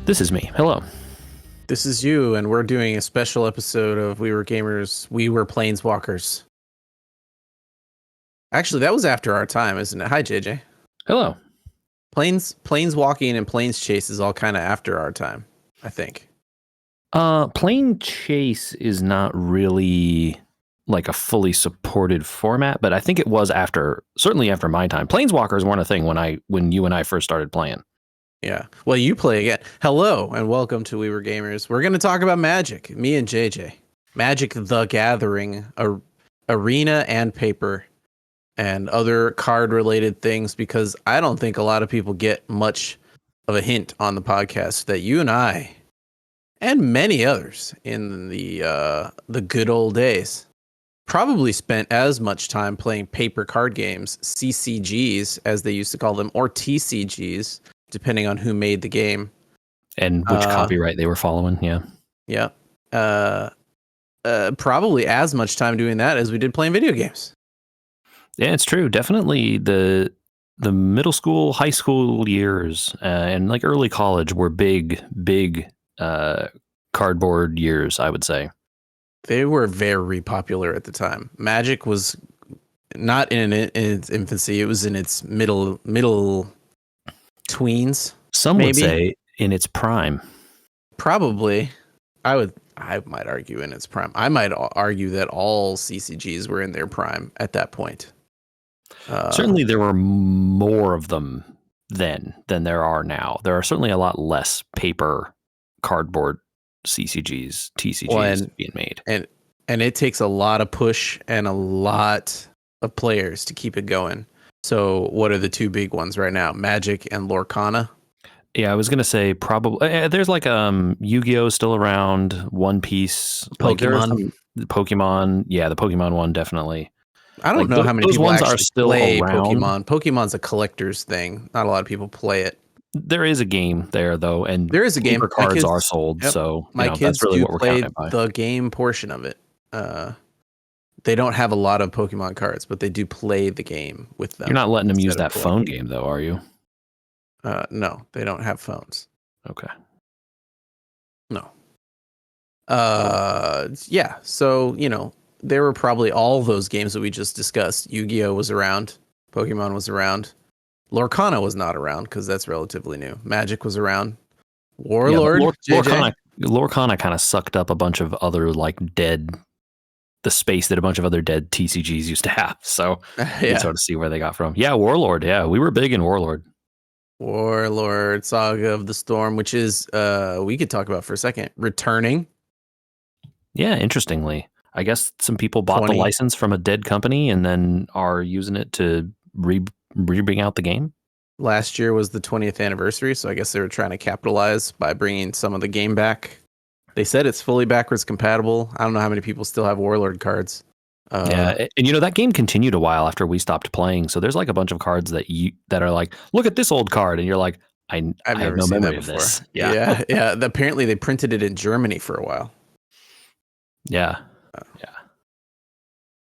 This is me. Hello. This is you, and we're doing a special episode of We Were Gamers, We Were Planeswalkers. Actually, that was after our time, isn't it? Hi, JJ. Hello. Planeswalking and planes chase is all kind of after our time, I think. Plane chase is not really like a fully supported format, but I think it was certainly after my time. Planeswalkers weren't a thing when you and I first started playing. Yeah. Well, you play again. Hello, and welcome to We Were Gamers. We're going to talk about Magic, me and JJ. Magic the Gathering, arena and paper, and other card-related things, because I don't think a lot of people get much of a hint on the podcast that you and I, and many others in the good old days, probably spent as much time playing paper card games, CCGs, as they used to call them, or TCGs, depending on who made the game. And which copyright they were following, yeah. Yeah. Probably as much time doing that as we did playing video games. Yeah, it's true. Definitely the middle school, high school years, and like early college were big cardboard years, I would say. They were very popular at the time. Magic was not in its infancy; it was in its middle tweens. Some would say in its prime. Probably, I might argue in its prime. I might argue that all CCGs were in their prime at that point. Certainly, there were more of them then than there are now. There are certainly a lot less paper, cardboard CCGs, TCGs being made. And it takes a lot of push and a lot of players to keep it going. So what are the two big ones right now? Magic and Lorcana? Yeah, I was going to say probably. There's like Yu-Gi-Oh! Still around, One Piece. Pokemon. Pokemon. Yeah, the Pokemon one, definitely. I don't know how many people ones are still play around. Pokemon's a collector's thing. Not a lot of people play it. There is a game there, though, and there is a game. Cards are sold, so my kids that's really do what we're play by. The game portion of it. They don't have a lot of Pokemon cards, but they do play the game with them. You're not letting them use that phone game, though, are you? No, they don't have phones. Okay. No. Yeah. So, there were probably all those games that we just discussed. Yu-Gi-Oh! Was around. Pokemon was around. Lorcana was not around because that's relatively new. Magic was around. Warlord. Yeah, Lorcana kind of sucked up a bunch of other the space that a bunch of other dead TCGs used to have. So you can sort of see where they got from. Yeah, Warlord. Yeah, we were big in Warlord. Warlord, Saga of the Storm, which is we could talk about for a second. Returning. Yeah, interestingly. I guess some people bought the license from a dead company and then are using it to bring out the game. Last year was the 20th anniversary, so I guess they were trying to capitalize by bringing some of the game back. They said it's fully backwards compatible. I don't know how many people still have Warlord cards. Yeah, and that game continued a while after we stopped playing. So there's like a bunch of cards that are like, look at this old card, and you're like, I've never seen that before. This. Yeah. Apparently they printed it in Germany for a while. Yeah.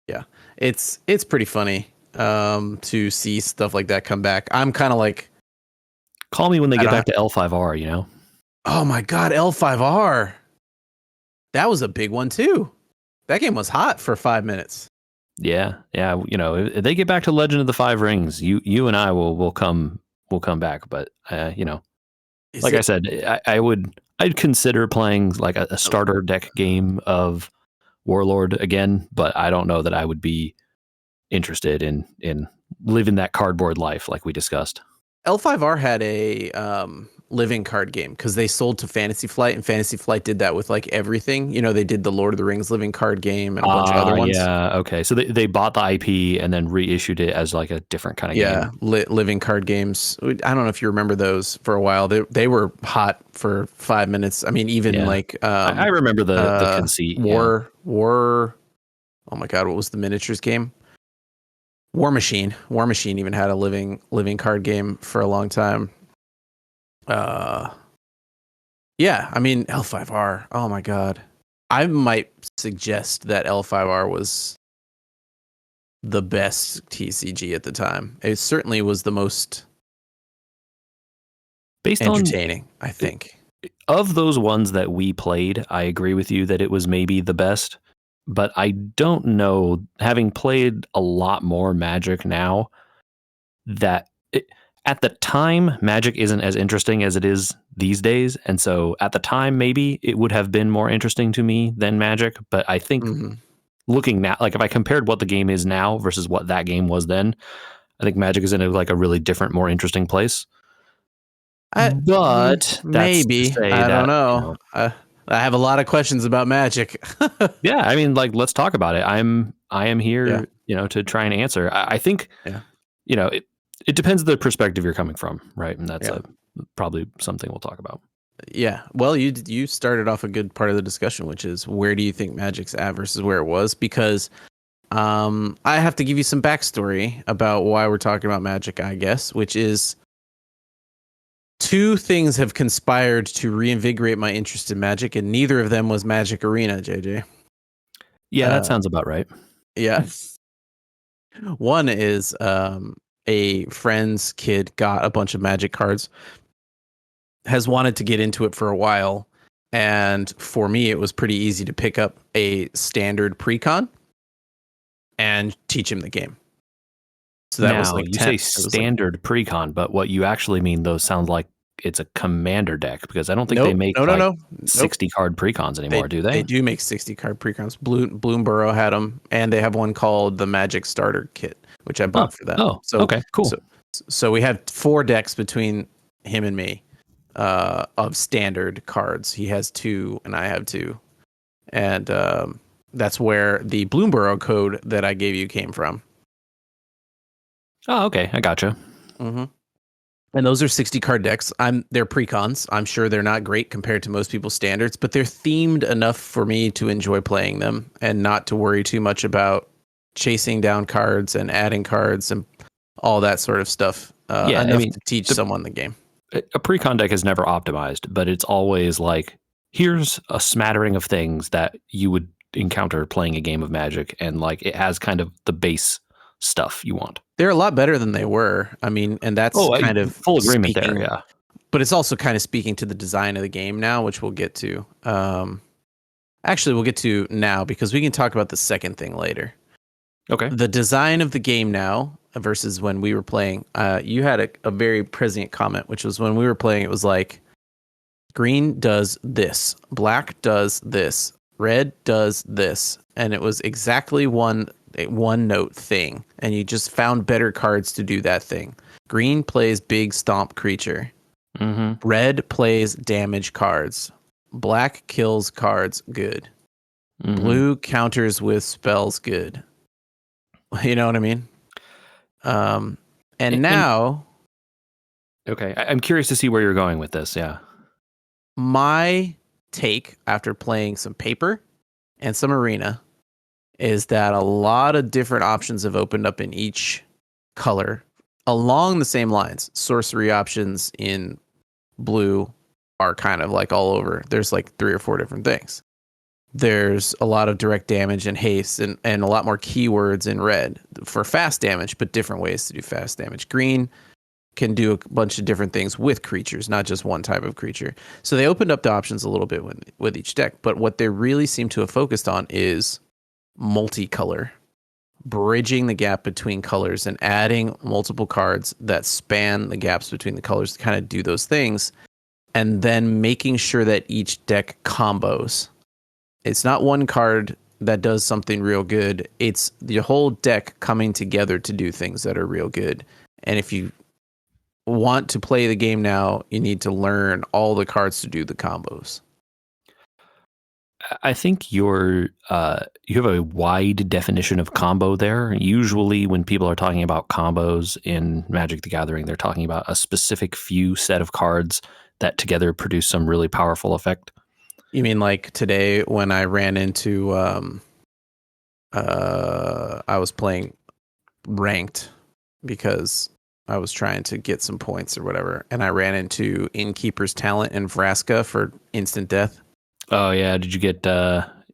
Yeah. It's pretty funny to see stuff like that come back. I'm kind of like, call me when they get back to L5R, Oh my God, L5R. That was a big one too. That game was hot for 5 minutes. Yeah. If they get back to Legend of the Five Rings, you and I will come back. But I said, I'd consider playing like a starter deck game of Warlord again, but I don't know that I would be interested in living that cardboard life like we discussed. L5R had a living card game because they sold to Fantasy Flight, and Fantasy Flight did that with like everything. They did the Lord of the Rings living card game and a bunch of other ones. Yeah, okay. So they bought the IP and then reissued it as like a different kind of game. Yeah, living card games. I don't know if you remember those for a while. They were hot for 5 minutes. I mean, even I remember the conceit. War. Oh my God, what was the miniatures game? War Machine. War Machine even had a living card game for a long time. Yeah, I mean, L5R. Oh my God. I might suggest that L5R was the best TCG at the time. It certainly was the most entertaining, I think. of those ones that we played, I agree with you that it was maybe the best, but I don't know, having played a lot more Magic now, that at the time, Magic isn't as interesting as it is these days. And so at the time, maybe it would have been more interesting to me than Magic. But I think looking now, like if I compared what the game is now versus what that game was then, I think Magic is in a really different, more interesting place. But that's to Maybe. say I don't that, know. I have a lot of questions about Magic. yeah, I mean, like, let's talk about it. I am Yeah. here, to try and answer. I think, Yeah. It depends the perspective you're coming from, right? And that's Yeah. probably something we'll talk about. Yeah. Well, you started off a good part of the discussion, which is where do you think Magic's at versus where it was? Because I have to give you some backstory about why we're talking about Magic, I guess, which is two things have conspired to reinvigorate my interest in Magic, and neither of them was Magic Arena, JJ. Yeah, that sounds about right. Yeah. One is a friend's kid got a bunch of Magic cards, has wanted to get into it for a while, and for me, it was pretty easy to pick up a standard precon and teach him the game. So that was Now, like you 10. say It was like, standard precon, but what you actually mean, those sound like it's a commander deck, because I don't think they nope, make no, nope. 60 card precons anymore, do they? They do make 60 card precons. Bloomborough had them, and they have one called the Magic Starter Kit, which I bought for them. Oh, okay, cool. So we have 4 decks between him and me of standard cards. He has 2, and I have 2, and that's where the Bloomborough code that I gave you came from. Oh, okay, I gotcha. Mm-hmm. And those are 60 card decks. They're precons. I'm sure they're not great compared to most people's standards, but they're themed enough for me to enjoy playing them and not to worry too much about chasing down cards and adding cards and all that sort of stuff. Enough to teach someone the game. A precon deck is never optimized, but it's always like, here's a smattering of things that you would encounter playing a game of Magic, and like it has kind of the base stuff you want. They're a lot better than they were. I mean, and that's kind of full agreement there. Yeah, but it's also kind of speaking to the design of the game now, which we'll get to. Actually, we'll get to now because we can talk about the second thing later. Okay. The design of the game now versus when we were playing. You had a very prescient comment, which was when we were playing, it was like green does this, black does this, red does this, and it was exactly one note thing, and you just found better cards to do that thing. Green plays big stomp creature. Mm-hmm. Red plays damage cards. Black kills cards. Good. Mm-hmm. Blue counters with spells. Good. You know what I mean? And now... Okay, I'm curious to see where you're going with this, yeah. My take, after playing some paper and some arena, is that a lot of different options have opened up in each color along the same lines. Sorcery options in blue are kind of like all over. There's like 3 or 4 different things. There's a lot of direct damage and haste and a lot more keywords in red for fast damage, but different ways to do fast damage. Green can do a bunch of different things with creatures, not just one type of creature. So they opened up the options a little bit with each deck, but what they really seem to have focused on is multicolor, bridging the gap between colors and adding multiple cards that span the gaps between the colors to kind of do those things, and then making sure that each deck combos. It's not one card that does something real good. It's the whole deck coming together to do things that are real good. And if you want to play the game now, you need to learn all the cards to do the combos. I think you have a wide definition of combo there. Usually when people are talking about combos in Magic the Gathering, they're talking about a specific few set of cards that together produce some really powerful effect. You mean like today when I ran into I was playing ranked because I was trying to get some points or whatever, and I ran into Innkeeper's Talent and Vraska for instant death. Oh yeah, did you get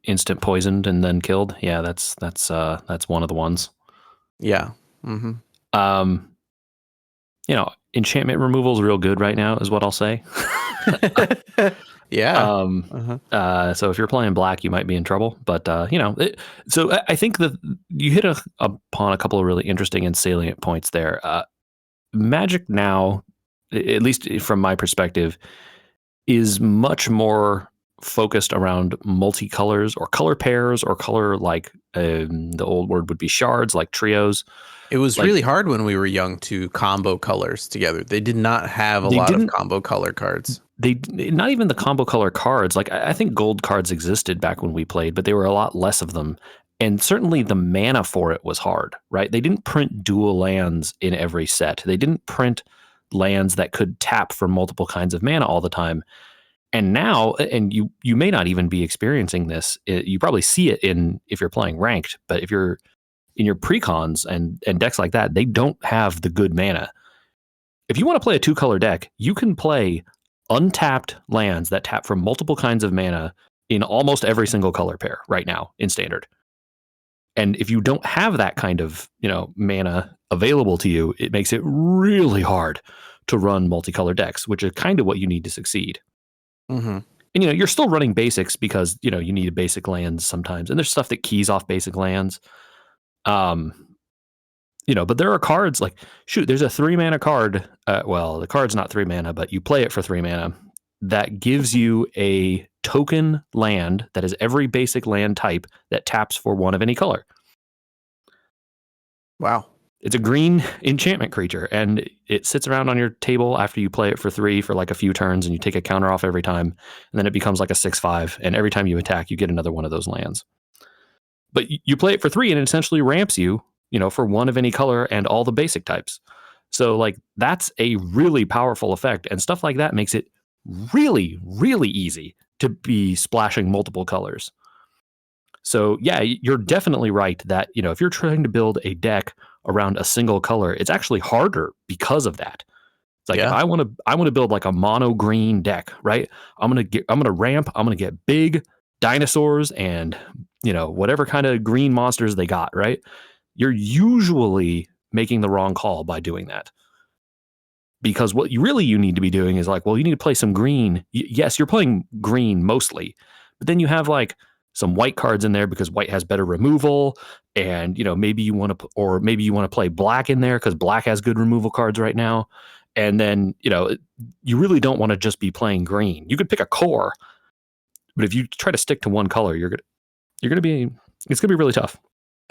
instant poisoned and then killed? Yeah, that's one of the ones. Yeah. Mm-hmm. Enchantment removal is real good right now, is what I'll say. Yeah. So if you're playing black, you might be in trouble. But so I think that you hit upon a couple of really interesting and salient points there. Magic now, at least from my perspective, is much more focused around multicolors or color pairs or color like the old word would be shards, like trios. It was Like, really hard when we were young to combo colors together. They did not have a lot of combo color cards. They not even the combo color cards. Like I think gold cards existed back when we played, but there were a lot less of them. And certainly the mana for it was hard, right? They didn't print dual lands in every set. They didn't print lands that could tap for multiple kinds of mana all the time. And now, and you may not even be experiencing this. You probably see it if you're playing ranked, but if you're in your precons and decks like that, they don't have the good mana. If you want to play a 2-color deck, you can play untapped lands that tap from multiple kinds of mana in almost every single color pair right now in standard. And if you don't have that kind of, mana available to you, it makes it really hard to run multicolor decks, which is kind of what you need to succeed. Mm-hmm. And you're still running basics because you need basic lands sometimes, and there's stuff that keys off basic lands. But there are cards like there's a 3-mana card. Well, the card's not 3 mana, but you play it for 3 mana. That gives you a token land that is every basic land type that taps for 1 of any color. Wow. It's a green enchantment creature, and it sits around on your table after you play it for 3 for like a few turns, and you take a counter off every time, and then it becomes like a 6/5, and every time you attack, you get another one of those lands. But you play it for 3, and it essentially ramps you, for 1 of any color and all the basic types. So like that's a really powerful effect, and stuff like that makes it really, really easy to be splashing multiple colors. So yeah, you're definitely right that, if you're trying to build a deck around a single color, it's actually harder because of that. It's like, if I want to build like a mono green deck, right? I'm going to ramp, I'm going to get big dinosaurs and, whatever kind of green monsters they got, right? You're usually making the wrong call by doing that. Because what you need to be doing is like, well, you need to play some green. Yes, you're playing green mostly, but then you have like some white cards in there because white has better removal, and maybe you want to play black in there because black has good removal cards right now, and then you really don't want to just be playing green. You could pick a core, but if you try to stick to one color, it's gonna be really tough.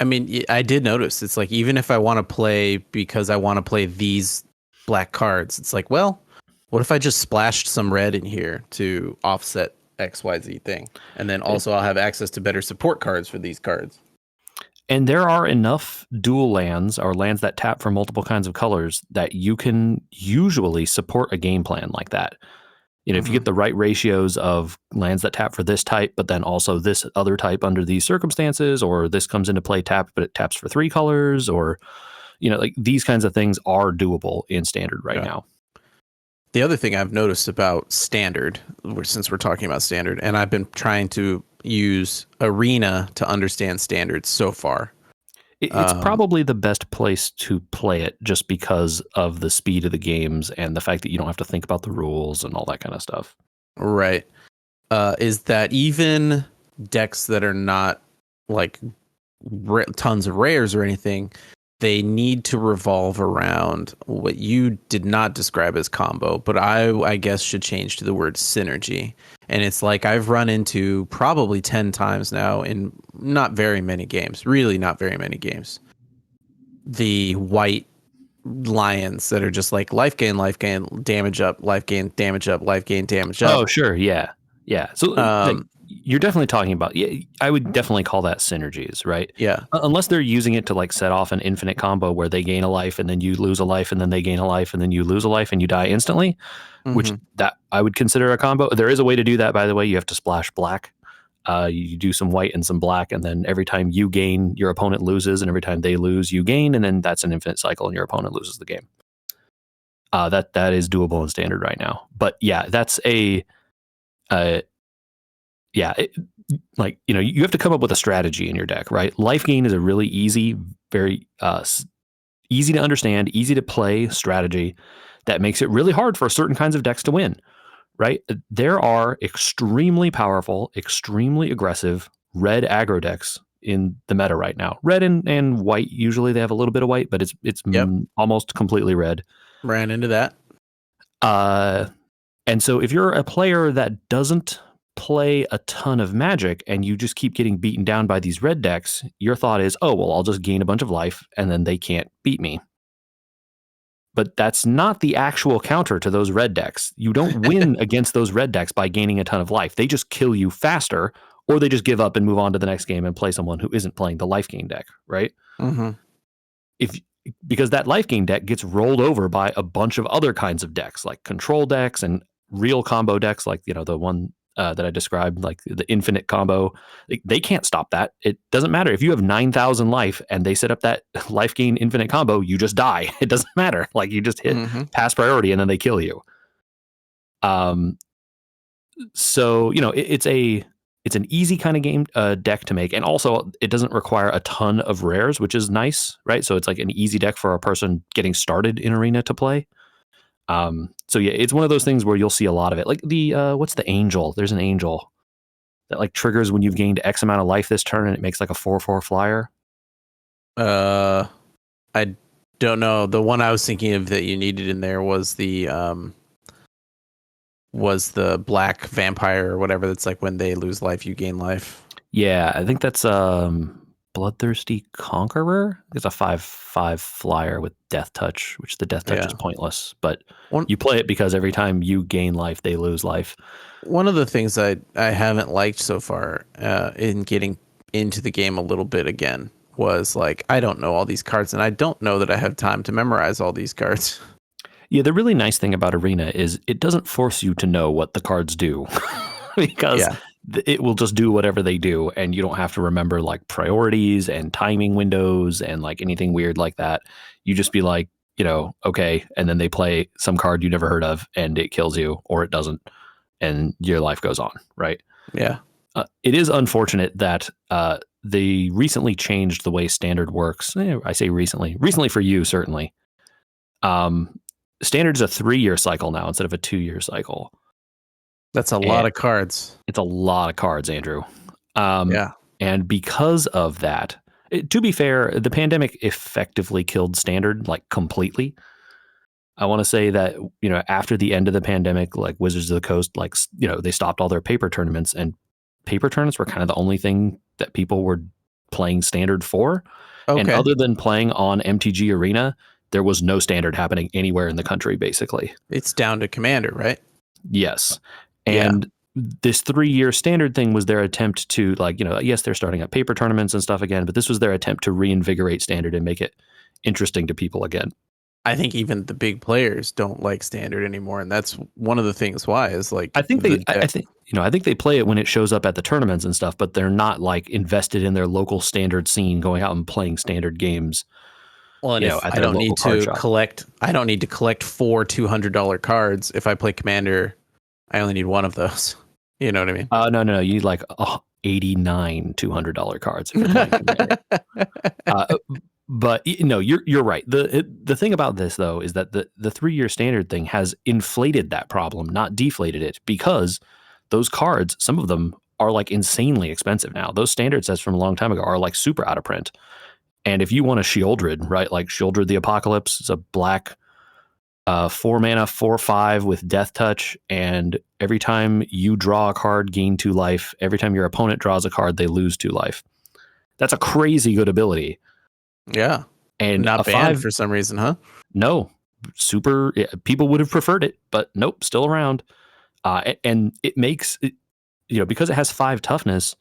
I mean, I did notice it's like, even if I want to play because I want to play these black cards, it's like, well, what if I just splashed some red in here to offset XYZ thing, and then also I'll have access to better support cards for these cards. And there are enough dual lands or lands that tap for multiple kinds of colors that you can usually support a game plan like that. If you get the right ratios of lands that tap for this type, but then also this other type under these circumstances, or this comes into play tap, but it taps for 3 colors, or like these kinds of things are doable in standard right now. The other thing I've noticed about standard, since we're talking about standard, and I've been trying to use Arena to understand standards so far. It's probably the best place to play it just because of the speed of the games and the fact that you don't have to think about the rules and all that kind of stuff. Right. Is that even decks that are not like tons of rares or anything, they need to revolve around what you did not describe as combo, but I guess should change to the word synergy. And it's like I've run into probably 10 times now in not very many games, really not very many games, the white lions that are just like life gain, damage up, life gain, damage up, life gain, damage up. Oh, sure. Yeah. Yeah. So you're definitely talking about, I would definitely call that synergies, right? Yeah. Unless they're using it to like set off an infinite combo where they gain a life and then you lose a life and then they gain a life and then you lose a life and you die instantly, which that I would consider a combo. There is a way to do that, by the way. You have to splash black. You do some white and some black, and then every time you gain, your opponent loses, and every time they lose, you gain, and then that's an infinite cycle and your opponent loses the game. That is doable in standard right now. But yeah, that's you have to come up with a strategy in your deck, right? Life gain is a really easy, very easy to understand, easy to play strategy that makes it really hard for certain kinds of decks to win, right? There are extremely powerful, extremely aggressive red aggro decks in the meta right now. Red and white, usually they have a little bit of white, but it's Yep. almost completely red. Ran into that. And so if you're a player that doesn't play a ton of Magic and you just keep getting beaten down by these red decks, your thought is, oh, well, I'll just gain a bunch of life and then they can't beat me. But that's not the actual counter to those red decks. You don't win against those red decks by gaining a ton of life. They just kill you faster, or they just give up and move on to the next game and play someone who isn't playing the life gain deck, right? Mm-hmm. Because that life gain deck gets rolled over by a bunch of other kinds of decks, like control decks and real combo decks, like the one that I described, like the infinite combo. They can't stop that. It doesn't matter if you have 9,000 life and they set up that life gain infinite combo. You just die. It doesn't matter. Like you just hit pass priority and then they kill you. So it's an easy kind of game deck to make, and also it doesn't require a ton of rares, which is nice, right? So it's like an easy deck for a person getting started in Arena to play. So yeah, it's one of those things where you'll see a lot of it. Like what's the angel? There's an angel that like triggers when you've gained X amount of life this turn, and it makes like a 4/4 flyer. I don't know. The one I was thinking of that you needed in there was the black vampire or whatever. That's like when they lose life, you gain life. Yeah, I think that's Bloodthirsty Conqueror. It's a 5/5 flyer with Death Touch, which the Death Touch is pointless, but you play it because every time you gain life, they lose life. One of the things I haven't liked so far in getting into the game a little bit again was like, I don't know all these cards, and I don't know that I have time to memorize all these cards. Yeah, the really nice thing about Arena is it doesn't force you to know what the cards do because it will just do whatever they do, and you don't have to remember like priorities and timing windows and like anything weird like that. You just be like, okay, and then they play some card you never heard of and it kills you, or it doesn't, and your life goes on, right? Yeah. It is unfortunate that they recently changed the way Standard works. I say recently for you, certainly. Standard's a 3-year cycle now instead of a 2-year cycle. That's a lot of cards. It's a lot of cards, Andrew. Yeah. And because of that, to be fair, the pandemic effectively killed Standard like completely. I want to say that, after the end of the pandemic, like Wizards of the Coast, like, they stopped all their paper tournaments, and paper tournaments were kind of the only thing that people were playing Standard for. Okay. And other than playing on MTG Arena, there was no Standard happening anywhere in the country, basically. It's down to Commander, right? Yes. And this 3-year Standard thing was their attempt to, like, yes, they're starting up paper tournaments and stuff again, but this was their attempt to reinvigorate Standard and make it interesting to people again. I think even the big players don't like Standard anymore, and that's one of the things why is like I think they play it when it shows up at the tournaments and stuff, but they're not like invested in their local Standard scene, going out and playing Standard games. Well, and I don't need to collect 4 $200 cards. If I play Commander, I only need one of those. You know what I mean? No. You need like 89 $200 cards if you're playing Commander. But no, you're right. The thing about this though is that the 3-year Standard thing has inflated that problem, not deflated it, because those cards, some of them are like insanely expensive now. Those Standard sets from a long time ago are like super out of print. And if you want a Sheoldred, right, like Sheoldred the Apocalypse, it's a black 4-mana 4/5 with Death Touch, and every time you draw a card, gain 2 life. Every time your opponent draws a card, they lose 2 life. That's a crazy good ability. Yeah. And not banned for some reason, huh? No. Super. People would have preferred it, but nope, still around. And it makes it, because it has 5 toughness,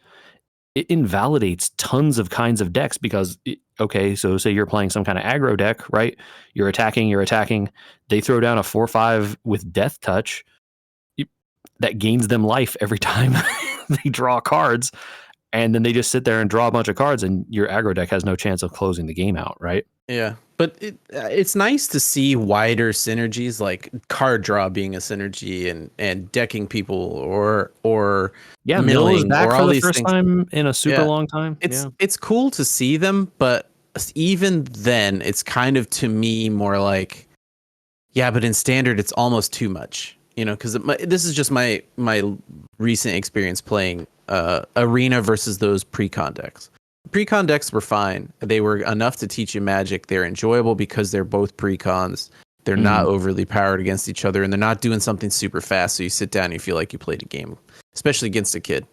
it invalidates tons of kinds of decks because, so say you're playing some kind of aggro deck, right? You're attacking. They throw down a 4/5 with Death Touch that gains them life every time they draw cards. And then they just sit there and draw a bunch of cards, and your aggro deck has no chance of closing the game out, right? Yeah, but it's nice to see wider synergies, like card draw being a synergy, and decking people or milling back or all for the first time in a super long time. It's cool to see them, but even then, it's kind of, to me, more like, but in Standard, it's almost too much. because this is just my recent experience playing Arena versus those pre-con decks. Pre-con decks were fine. They were enough to teach you Magic. They're enjoyable because they're both pre-cons. They're not overly powered against each other, and they're not doing something super fast. So you sit down and you feel like you played a game, especially against a kid.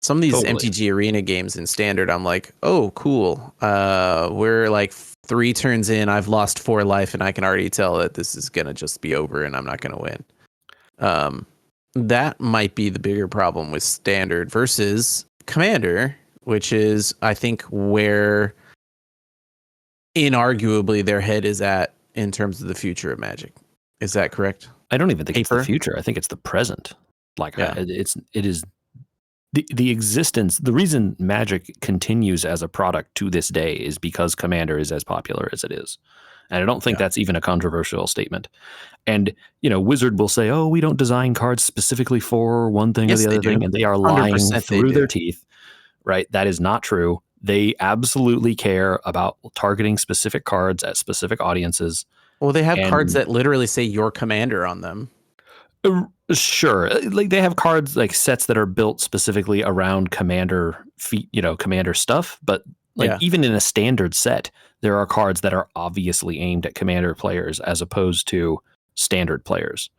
Some of these MTG Arena games in Standard, I'm like, oh, cool. We're like 3 turns in. I've lost 4 life, and I can already tell that this is going to just be over, and I'm not going to win. That might be the bigger problem with Standard versus Commander, which is, I think, where inarguably their head is at in terms of the future of Magic. Is that correct? I don't even think it's the future. I think it's the present. Like it is the existence. The reason Magic continues as a product to this day is because Commander is as popular as it is. And I don't think that's even a controversial statement. And, Wizard will say, oh, we don't design cards specifically for one thing or the other thing. And they are lying through their teeth, right? That is not true. They absolutely care about targeting specific cards at specific audiences. Well, they have cards that literally say your commander on them. Sure. Like they have cards, like sets that are built specifically around commander stuff. But even in a standard set, there are cards that are obviously aimed at commander players as opposed to standard players.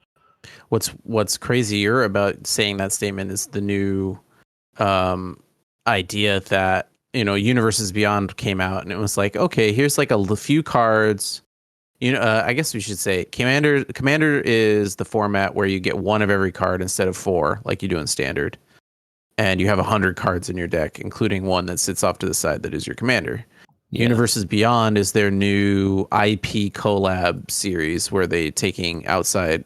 What's crazier about saying that statement is the new idea that Universes Beyond came out, and it was like, okay, here's like a few cards. I guess we should say Commander is the format where you get 1 of every card instead of 4, like you do in Standard, and you have 100 cards in your deck, including 1 that sits off to the side that is your Commander. Yeah. Universes Beyond is their new IP collab series where they taking outside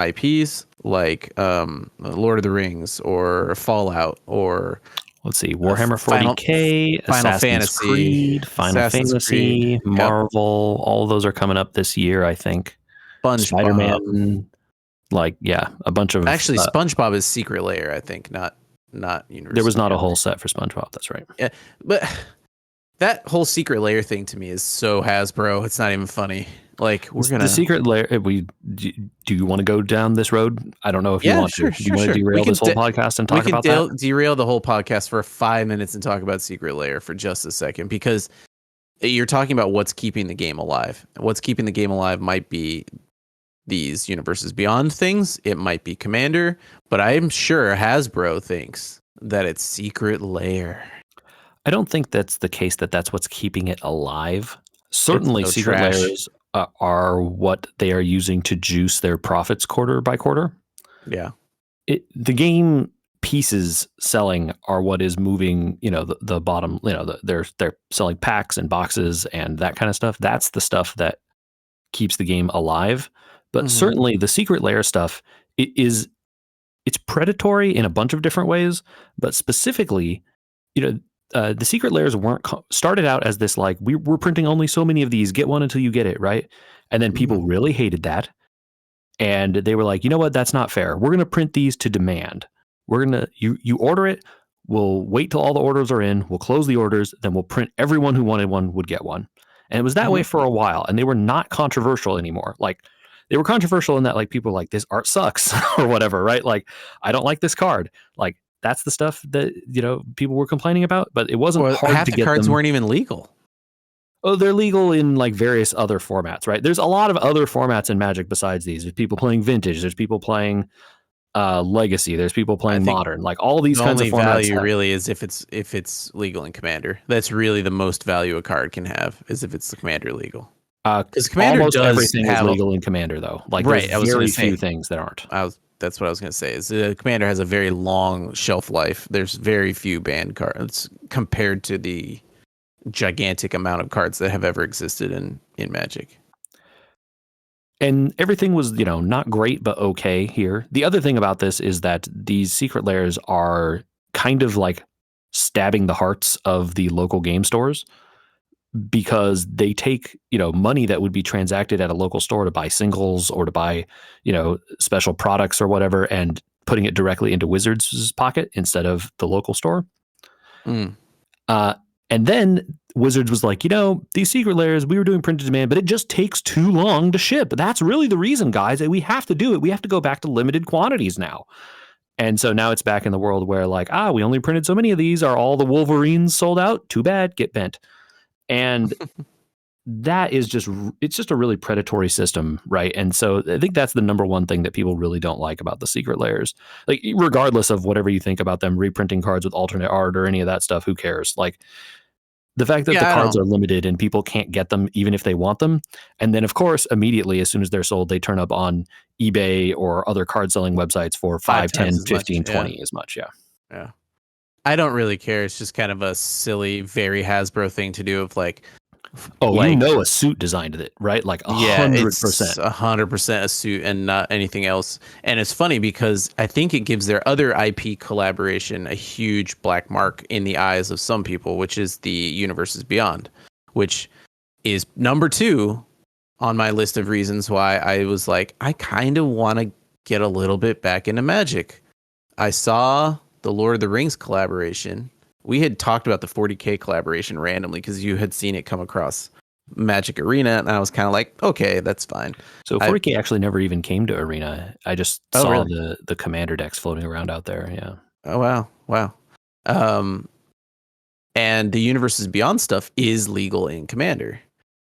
IPs like Lord of the Rings or Fallout or let's see, Warhammer 40K, Assassin's Creed, Final Fantasy, Marvel, all of those are coming up this year, I think. Spider-Man, a bunch of... Actually, SpongeBob is Secret Lair, I think, not Universe. There was not a whole set for SpongeBob, that's right. Yeah, but that whole Secret Lair thing to me is so Hasbro, it's not even funny. Like, we're gonna... The Secret Lair, do you want to go down this road? I don't know if you want to. Do you want to derail this whole podcast and talk about that? We can derail the whole podcast for 5 minutes and talk about Secret Lair for just a second, because you're talking about what's keeping the game alive. What's keeping the game alive might be these Universes Beyond things. It might be Commander, but I'm sure Hasbro thinks that it's Secret Lair. I don't think that's the case, that's what's keeping it alive. Certainly Secret Lairs are what they are using to juice their profits quarter by quarter. Yeah. The game pieces selling are what is moving, the bottom, they're selling packs and boxes and that kind of stuff. That's the stuff that keeps the game alive. But certainly the Secret Lair stuff, it's predatory in a bunch of different ways, but specifically, the Secret Lairs started out as this, like, we're printing only so many of these, get one until you get it, right? And then people really hated that. And they were like, you know what? That's not fair. We're going to print these to demand. We're going to, you order it. We'll wait till all the orders are in. We'll close the orders. Then we'll print everyone who wanted one would get one. And it was that way for a while. And they were not controversial anymore. Like, they were controversial in that, like, people were like, this art sucks or whatever, right? Like, I don't like this card. Like, that's the stuff that, people were complaining about, but it wasn't hard to get them. Half the cards weren't even legal. Oh, they're legal in like various other formats, right? There's a lot of other formats in Magic besides these. There's people playing Vintage. There's people playing Legacy. There's people playing Modern. Like all these kinds of formats. The only value really is if it's legal in Commander. That's really the most value a card can have, is if it's the Commander legal. Because Commander almost everything is legal in Commander, though. Like, right, there's very few things that aren't. That's what I was going to say. Is Commander has a very long shelf life. There's very few banned cards compared to the gigantic amount of cards that have ever existed in Magic. And everything was, not great, but okay here. The other thing about this is that these Secret Lairs are kind of like stabbing the hearts of the local game stores, because they take, money that would be transacted at a local store to buy singles or to buy, special products or whatever, and putting it directly into Wizards' pocket instead of the local store. And then Wizards was like, these secret layers, we were doing printed demand, but it just takes too long to ship. That's really the reason, guys. We have to do it. We have to go back to limited quantities now. And so now it's back in the world where like, we only printed so many of these. Are all the Wolverines sold out? Too bad. Get bent. And that is it's just a really predatory system, right? And so I think that's the number one thing that people really don't like about the secret layers. Like, regardless of whatever you think about them reprinting cards with alternate art or any of that stuff, who cares? Like, the fact that the cards are limited and people can't get them even if they want them. And then, of course, immediately as soon as they're sold, they turn up on eBay or other card selling websites for 5, 10, 15, 20 as much. Yeah. I don't really care. It's just kind of a silly, very Hasbro thing to do of like, a suit designed it, right? Like 100%. 100% a suit and not anything else. And it's funny because I think it gives their other IP collaboration a huge black mark in the eyes of some people, which is the Universes Beyond, which is number 2 on my list of reasons why I was like, I kind of want to get a little bit back into Magic. I saw the Lord of the Rings collaboration. We had talked about the 40K collaboration randomly because you had seen it come across Magic Arena, and I was kind of like, okay, that's fine. So 40K actually never even came to Arena. I just saw the Commander decks floating around out there. Yeah. Oh, wow. And the Universes Beyond stuff is legal in Commander.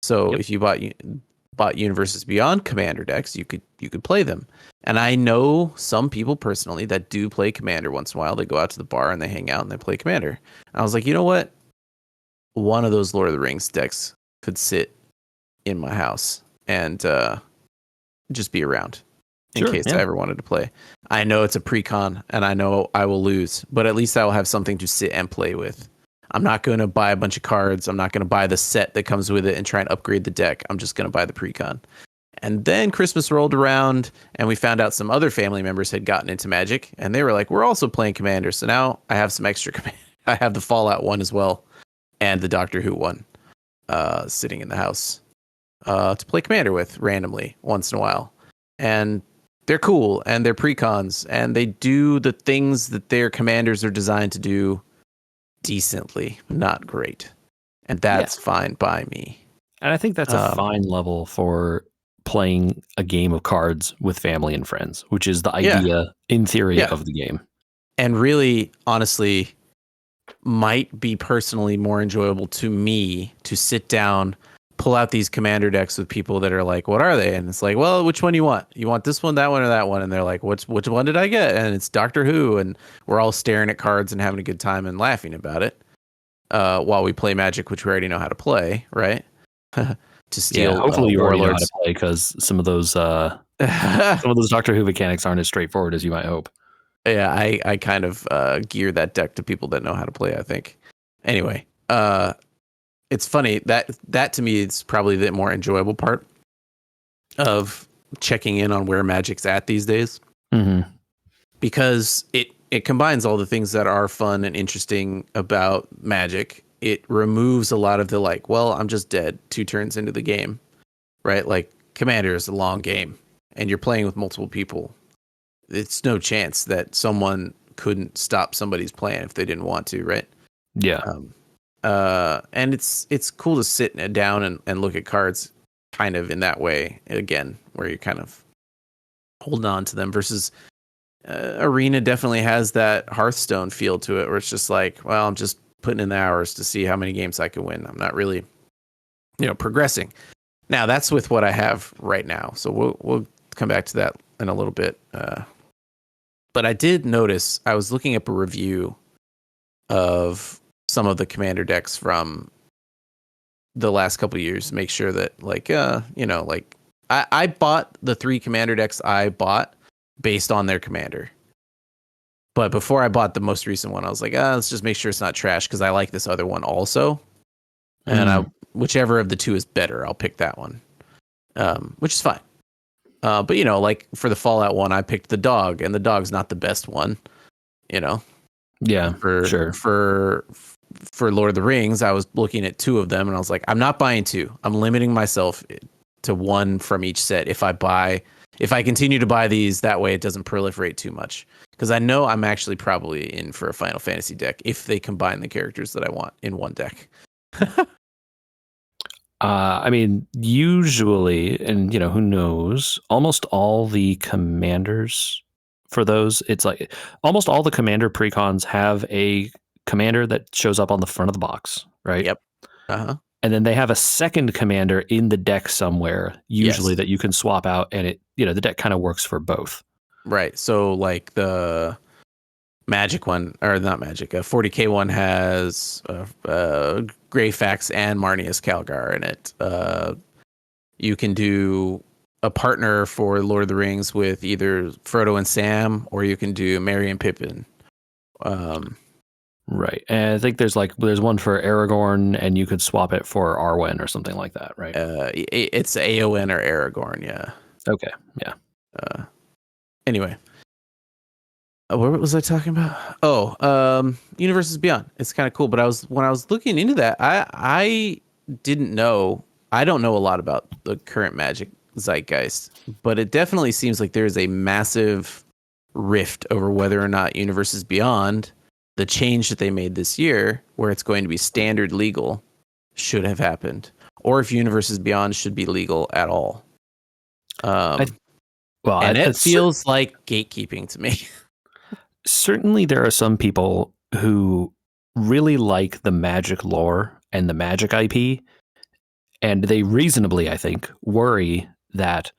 So if you bought Universes Beyond Commander decks, you could play them. And I know some people personally that do play Commander once in a while. They go out to the bar and they hang out and they play Commander. And I was like, you know what? One of those Lord of the Rings decks could sit in my house and just be around in case I ever wanted to play. I know it's a pre-con and I know I will lose, but at least I will have something to sit and play with. I'm not going to buy a bunch of cards. I'm not going to buy the set that comes with it and try and upgrade the deck. I'm just going to buy the pre-con. And then Christmas rolled around and we found out some other family members had gotten into Magic and they were like, we're also playing Commander. So now I have some extra I have the Fallout one as well and the Doctor Who one sitting in the house to play Commander with randomly once in a while. And they're cool and they're pre-cons and they do the things that their commanders are designed to do decently, not great. And that's fine by me. And I think that's a fine level for playing a game of cards with family and friends, which is the idea in theory of the game. And really, honestly, might be personally more enjoyable to me to sit down, pull out these Commander decks with people that are like, what are they? And it's like, well, which one do you want? You want this one, that one, or that one? And they're like, which one did I get? And it's Doctor Who. And we're all staring at cards and having a good time and laughing about it while we play Magic, which we already know how to play, right? To steal hopefully you already know how Warlords. to play because some of those Doctor Who mechanics aren't as straightforward as you might hope. Yeah, I kind of gear that deck to people that know how to play, I think. Anyway, it's funny that to me is probably the more enjoyable part of checking in on where Magic's at these days. Mm-hmm. Because it combines all the things that are fun and interesting about Magic. It removes a lot of the like, well, I'm just dead 2 turns into the game, right? Like Commander is a long game and you're playing with multiple people. It's no chance that someone couldn't stop somebody's plan if they didn't want to, right? Yeah. And it's cool to sit down and look at cards kind of in that way again, where you're kind of holding on to them versus Arena definitely has that Hearthstone feel to it where it's just like, well, I'm just putting in the hours to see how many games I can win. I'm not really, progressing. Now that's with what I have right now. So we'll come back to that in a little bit. But I did notice I was looking up a review of some of the Commander decks from the last couple of years. Make sure that I bought the 3 Commander decks I bought based on their Commander. But before I bought the most recent one, I was like, let's just make sure it's not trash because I like this other one also. And whichever of the 2 is better, I'll pick that one, which is fine. But, like for the Fallout one, I picked the dog, and the dog's not the best one, Yeah, for sure. For Lord of the Rings, I was looking at 2 of them, and I was like, I'm not buying 2. I'm limiting myself to 1 from each set if I continue to buy these, that way it doesn't proliferate too much. Because I know I'm actually probably in for a Final Fantasy deck if they combine the characters that I want in one deck. I mean, usually, and who knows, almost all the commanders for those, it's like almost all the commander precons have a commander that shows up on the front of the box, right? Yep. Uh-huh. And then they have a second commander in the deck somewhere, usually Yes. that you can swap out, and the deck kind of works for both. Right. So like the Magic one, or not Magic, 40k one has Greyfax and Marnius Calgar in it. You can do a partner for Lord of the Rings with either Frodo and Sam, or you can do Merry and Pippin. Right. And I think there's one for Aragorn, and you could swap it for Arwen or something like that, right? It's Aowen or Aragorn, yeah. Okay, yeah. Anyway. What was I talking about? Oh, Universes Beyond. It's kind of cool, but when I was looking into that, I didn't know. I don't know a lot about the current Magic zeitgeist, but it definitely seems like there's a massive rift over whether or not Universes Beyond, the change that they made this year, where it's going to be standard legal, should have happened, or if Universes Beyond should be legal at all. It feels like gatekeeping to me. Certainly there are some people who really like the Magic lore and the Magic IP, and they reasonably, I think, worry that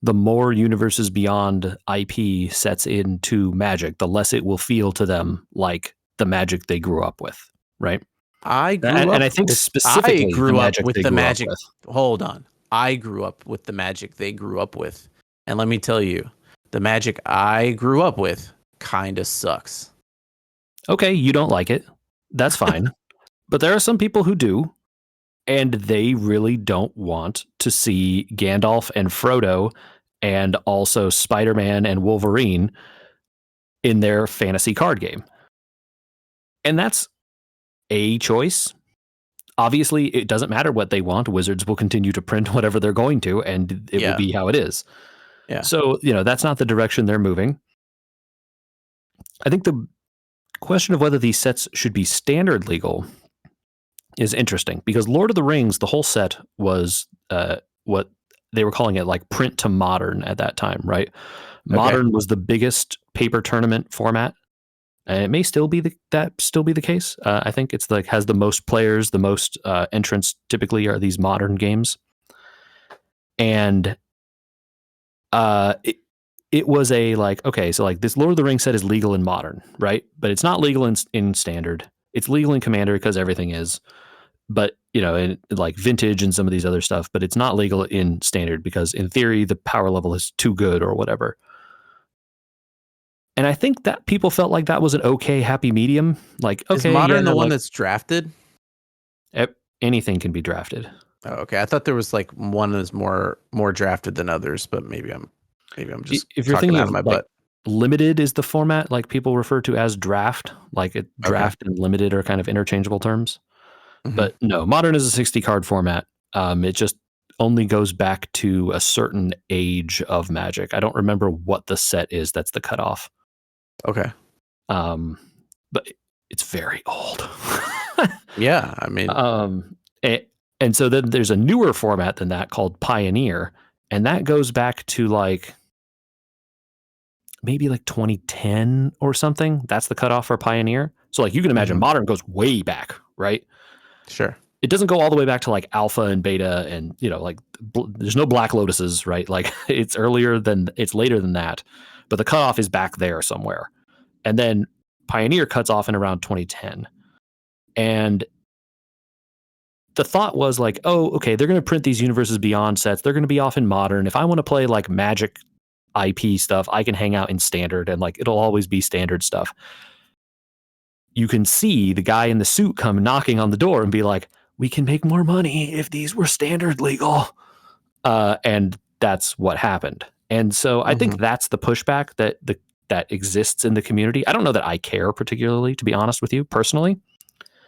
the more Universes Beyond IP sets into Magic, the less it will feel to them like the Magic they grew up with, right? I grew up with the Magic. Hold on. I grew up with the Magic they grew up with. And let me tell you, the Magic I grew up with kind of sucks. Okay, you don't like it. That's fine. But there are some people who do, and they really don't want to see Gandalf and Frodo and also Spider-Man and Wolverine in their fantasy card game. And that's a choice. Obviously, it doesn't matter what they want. Wizards will continue to print whatever they're going to, and it will be how it is. Yeah. So, that's not the direction they're moving. I think the question of whether these sets should be standard legal is interesting, because Lord of the Rings, the whole set was what they were calling it, like print to modern at that time, right? Okay. Modern was the biggest paper tournament format, and it may still be the case. I think it's has the most players, the most entrants. Typically, are these modern games, and it was okay, so this Lord of the Rings set is legal in modern, right? But it's not legal in standard. It's legal in Commander because everything is. But, in Vintage and some of these other stuff, but it's not legal in standard because in theory, the power level is too good or whatever. And I think that people felt like that was an okay, happy medium. Is modern the one that's drafted? Anything can be drafted. Oh, okay. I thought there was one that's more drafted than others, but maybe I'm just if you're thinking out of my butt. Limited is the format people refer to as draft. Draft and limited are kind of interchangeable terms. Mm-hmm. But no, modern is a 60 card format. It just only goes back to a certain age of Magic. I don't remember what the set is. That's the cutoff. Okay. But it's very old. Yeah, I mean, and so then there's a newer format than that called Pioneer, and that goes back to maybe 2010 or something. That's the cutoff for Pioneer. So you can imagine modern goes way back, right? Sure. It doesn't go all the way back to alpha and beta and there's no Black Lotuses, right? It's later than that, but the cutoff is back there somewhere. And then Pioneer cuts off in around 2010. And the thought was oh, okay, they're going to print these Universes Beyond sets. They're going to be off in modern. If I want to play Magic IP stuff, I can hang out in standard and it'll always be standard stuff. You can see the guy in the suit come knocking on the door and be like, we can make more money if these were standard legal. And that's what happened. And so I think that's the pushback that exists in the community. I don't know that I care particularly, to be honest with you, personally.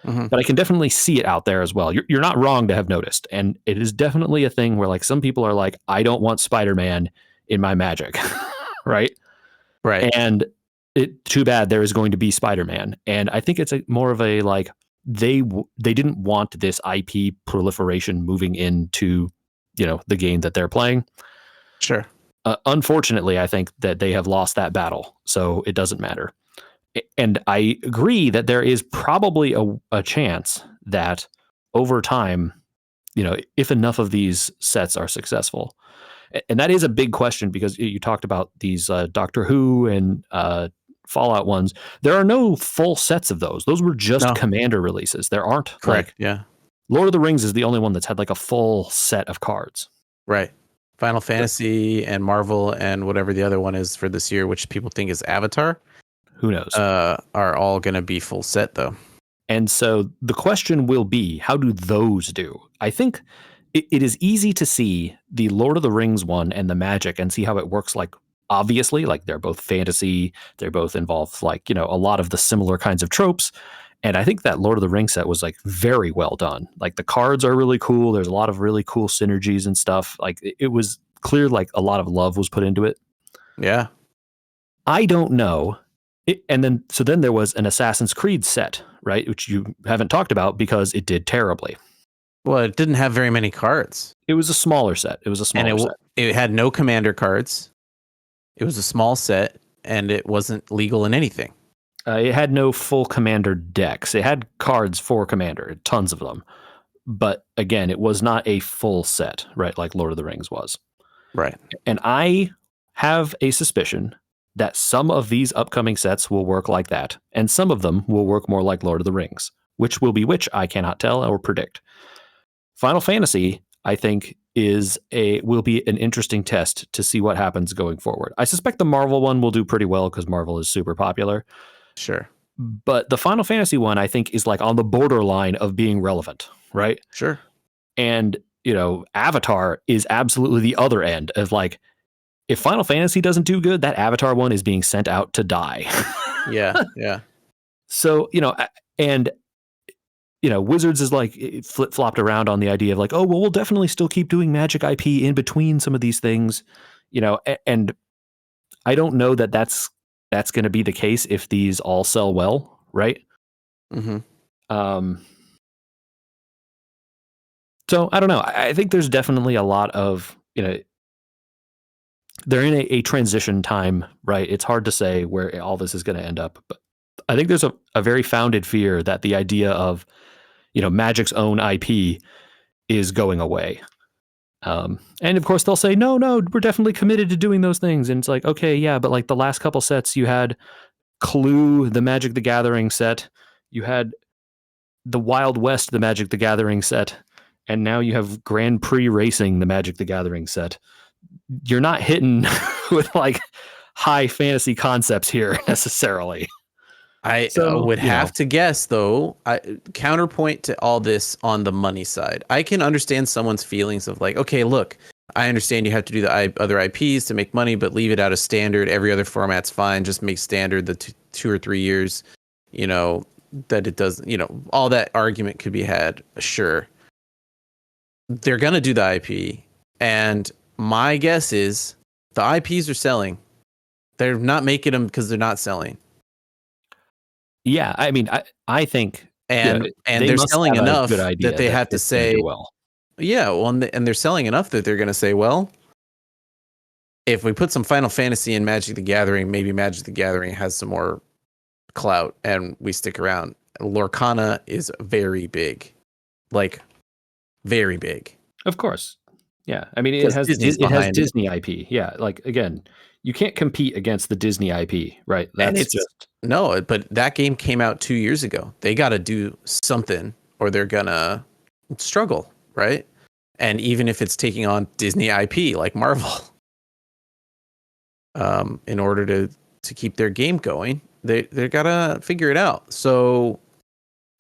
But I can definitely see it out there as well. You're not wrong to have noticed. And it is definitely a thing where some people are I don't want Spider-Man in my Magic. Right. Right. And too bad there is going to be Spider-Man. And I think it's more of a like they didn't want this IP proliferation moving into, the game that they're playing. Sure. Unfortunately, I think that they have lost that battle, so it doesn't matter. And I agree that there is probably a chance that over time, if enough of these sets are successful, and that is a big question because you talked about these Doctor Who and Fallout ones. There are no full sets of those. Those were just Commander releases. There aren't. Correct. Yeah. Lord of the Rings is the only one that's had like a full set of cards. Right. Final Fantasy and Marvel and whatever the other one is for this year, which people think is Avatar. Who knows? Are all going to be full set though. And so the question will be, how do those do? I think it is easy to see the Lord of the Rings one and the Magic and see how it works. Like, obviously, like they're both fantasy. They're both involved like, a lot of the similar kinds of tropes. And I think that Lord of the Rings set was like very well done. Like the cards are really cool. There's a lot of really cool synergies and stuff. Like it was clear like a lot of love was put into it. Yeah. I don't know. So then there was an Assassin's Creed set, right? Which you haven't talked about because it did terribly. Well, it didn't have very many cards. It was a smaller set. Set. It had no commander cards. It was a small set, and it wasn't legal in anything. It had no full commander decks. It had cards for commander, tons of them. But again, it was not a full set, right? Like Lord of the Rings was. Right. And I have a suspicion that some of these upcoming sets will work like that, and some of them will work more like Lord of the Rings. Which will be which, I cannot tell or predict. Final Fantasy, I think, will be an interesting test to see what happens going forward. I suspect the Marvel one will do pretty well because Marvel is super popular. Sure. But the Final Fantasy one, I think, is like on the borderline of being relevant, right? Sure. And, Avatar is absolutely the other end of like, if Final Fantasy doesn't do good, that Avatar one is being sent out to die. Yeah. So, and Wizards is like flip-flopped around on the idea of like, oh, well, we'll definitely still keep doing Magic IP in between some of these things, and I don't know that that's going to be the case if these all sell well, right? Mm-hmm. So I don't know. I think there's definitely a lot of, they're in a transition time, right? It's hard to say where all this is going to end up, but I think there's a very founded fear that the idea of, Magic's own IP is going away. And of course they'll say, no, we're definitely committed to doing those things. And it's like, okay, yeah, but like the last couple sets you had Clue, the Magic the Gathering set, you had the Wild West, the Magic the Gathering set, and now you have Grand Prix Racing, the Magic the Gathering set. You're not hitting with like high fantasy concepts here necessarily. I would have to guess, though, counterpoint to all this on the money side. I can understand someone's feelings of like, okay, look, I understand you have to do the other IPs to make money, but leave it out of standard. Every other format's fine. Just make standard the 2 or 3 years, that it does, all that argument could be had. Sure. They're going to do the IP. And my guess is the IPs are selling. They're not making them because they're not selling. Yeah, I mean, I think, and they're selling enough that they have to say, well, yeah, well, and they're selling enough that they're going to say, well, if we put some Final Fantasy in Magic the Gathering, maybe Magic the Gathering has some more clout, and we stick around. Lorcana is very big, like very big. Of course, yeah. I mean, it has Disney IP. Yeah, like again, you can't compete against the Disney IP, right? That's no, but that game came out 2 years ago. They got to do something or they're gonna struggle, right? And even if it's taking on Disney IP like Marvel, in order to keep their game going, they gotta figure it out. So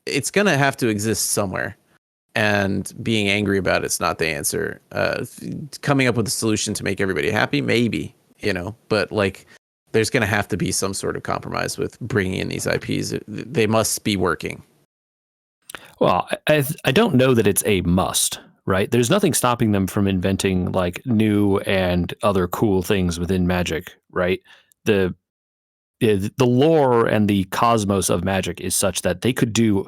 it's gonna have to exist somewhere. And being angry about it's not the answer. Coming up with a solution to make everybody happy, maybe. But like there's going to have to be some sort of compromise with bringing in these IPs. They must be working. Well, I don't know that it's a must, right? There's nothing stopping them from inventing like new and other cool things within Magic, right? the lore and the cosmos of Magic is such that they could do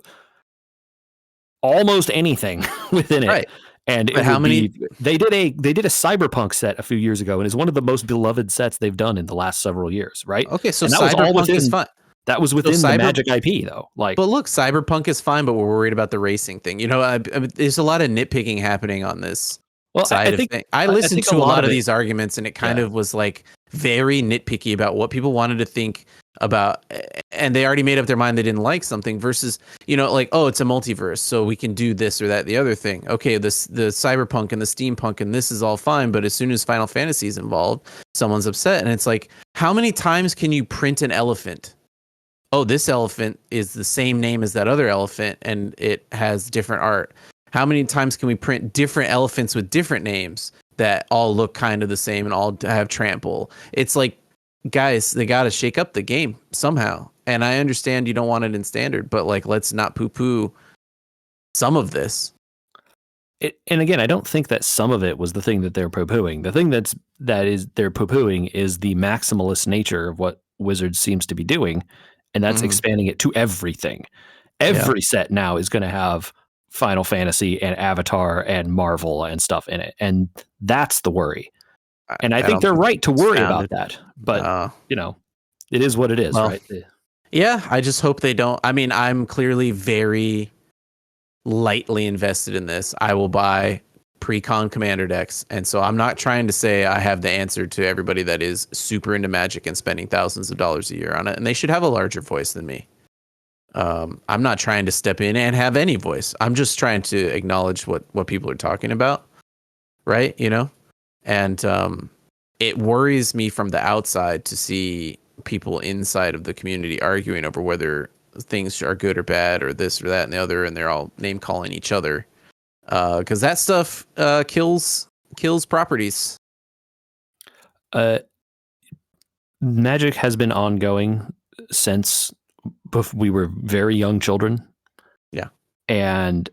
almost anything within it. Right. And But how many? They did a cyberpunk set a few years ago, and it's one of the most beloved sets they've done in the last several years, right? Okay, so and that was all Cyberpunk within, is fine. That was within the Magic IP, though. Like, but look, Cyberpunk is fine, but we're worried about the racing thing. You know, there's a lot of nitpicking happening on this side of things. I listened to a lot of these arguments, and it kind of was like very nitpicky about what people wanted to think about, and they already made up their mind they didn't like something. Versus, you know, like, oh, it's a multiverse, so we can do this or that, the other thing. Okay, the Cyberpunk and the steampunk and this is all fine, but as soon as Final Fantasy is involved, someone's upset, and it's like, how many times can you print an elephant? Oh, this elephant is the same name as that other elephant, and it has different art. How many times can we print different elephants with different names that all look kind of the same and all have trample? It's like, guys, they got to shake up the game somehow. And I understand you don't want it in standard, but like, let's not poo-poo some of this. And again, I don't think that some of it was the thing that they're poo-pooing. The thing they're poo-pooing is the maximalist nature of what Wizards seems to be doing. And that's expanding it to everything. Every set now is going to have Final Fantasy and Avatar and Marvel and stuff in it. And that's the worry. And I think they're right to worry about that. But, you know, it is what it is, right? Yeah, I just hope they don't. I mean, I'm clearly very lightly invested in this. I will buy pre-con commander decks, and so I'm not trying to say I have the answer to everybody that is super into Magic and spending thousands of dollars a year on it, and they should have a larger voice than me. I'm not trying to step in and have any voice. I'm just trying to acknowledge what people are talking about, right? You know, and it worries me from the outside to see people inside of the community arguing over whether things are good or bad or this or that and the other, and they're all name calling each other. Because that stuff kills properties. Magic has been ongoing since we were very young children. Yeah. And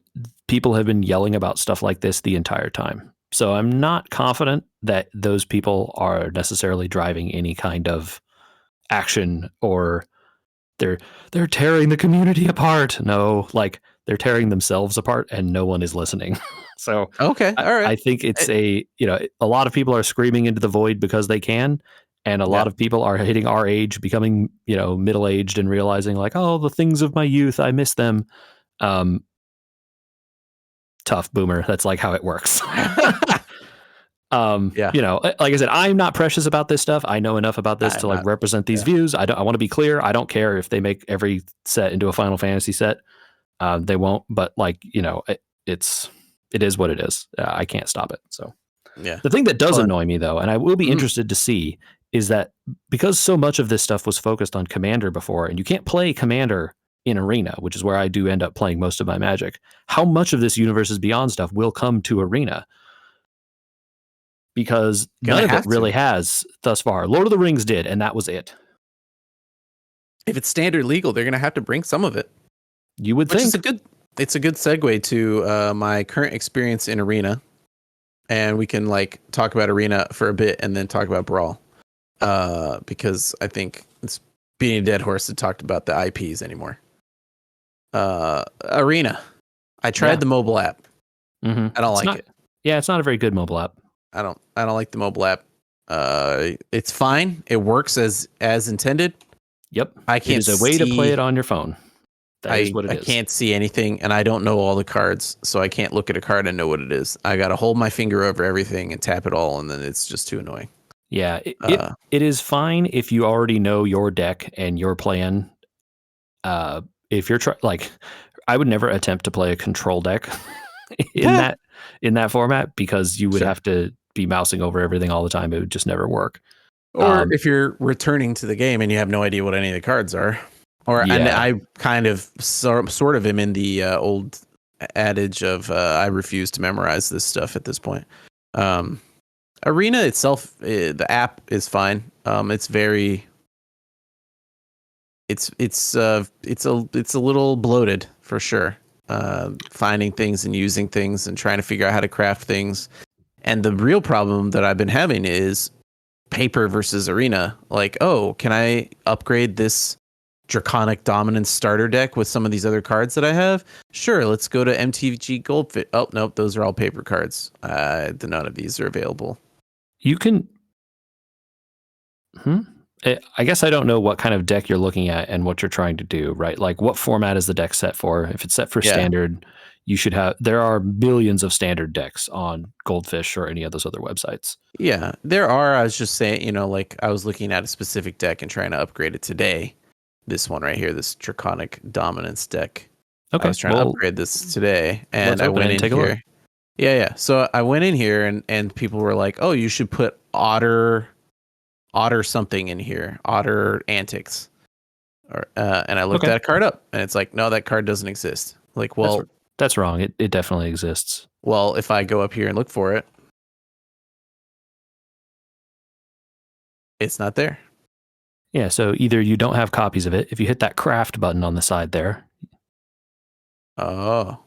people have been yelling about stuff like this the entire time. So I'm not confident that those people are necessarily driving any kind of action, or they're tearing the community apart. No, like, they're tearing themselves apart and no one is listening. So okay, all right. I think it's a lot of people are screaming into the void because they can, and a lot of people are hitting our age, becoming, middle-aged and realizing like, oh, the things of my youth, I miss them. Tough boomer. That's like how it works. Like I said, I'm not precious about this stuff. I know enough about this to represent these views. I want to be clear. I don't care if they make every set into a Final Fantasy set. They won't, but it is what it is. I can't stop it. So the thing that does annoy me, though, and I will be interested to see, is that because so much of this stuff was focused on Commander before, and you can't play Commander in Arena, which is where I do end up playing most of my Magic, how much of this Universes Beyond stuff will come to Arena? Because none of it really has thus far. Lord of the Rings did, and that was it. If it's standard legal, they're going to have to bring some of it. You would think. It's a good segue to my current experience in Arena, and we can talk about Arena for a bit and then talk about Brawl, because I think it's beating a dead horse to talk about the IPs anymore. Arena, I tried the mobile app. Mm-hmm. I don't like it. Yeah, it's not a very good mobile app. I don't like the mobile app. It's fine. It works as intended. Yep. I can't. It is a way to play it on your phone. That is what it is. I can't see anything, and I don't know all the cards, so I can't look at a card and know what it is. I got to hold my finger over everything and tap it all, and then it's just too annoying. Yeah, it is fine if you already know your deck and your plan. If you're I would never attempt to play a control deck in that format, because you would have to be mousing over everything all the time. It would just never work. Or if you're returning to the game and you have no idea what any of the cards are. And I kind of sort of am in the old adage of I refuse to memorize this stuff at this point. Arena itself, the app is fine. It's a little bloated for sure. Finding things and using things and trying to figure out how to craft things. And the real problem that I've been having is paper versus arena. Like, oh, can I upgrade this Draconic Dominance starter deck with some of these other cards that I have? Sure, let's go to MTG Goldfish. Oh, nope, those are all paper cards. None of these are available. You can. I guess I don't know what kind of deck you're looking at and what you're trying to do, right? Like, what format is the deck set for? If it's set for standard, you should have. There are millions of standard decks on Goldfish or any of those other websites. Yeah, there are. I was just saying, like I was looking at a specific deck and trying to upgrade it today. This one right here, this Draconic Dominance deck. Okay, I was trying to upgrade this today, and I went in here. Yeah. So I went in here, and people were like, "Oh, you should put Otter something in here, Otter Antics." And I looked that card up, and it's like, no, that card doesn't exist. Like, well, that's wrong. It definitely exists. Well, if I go up here and look for it, it's not there. Yeah, so either you don't have copies of it. If you hit that craft button on the side there. Oh.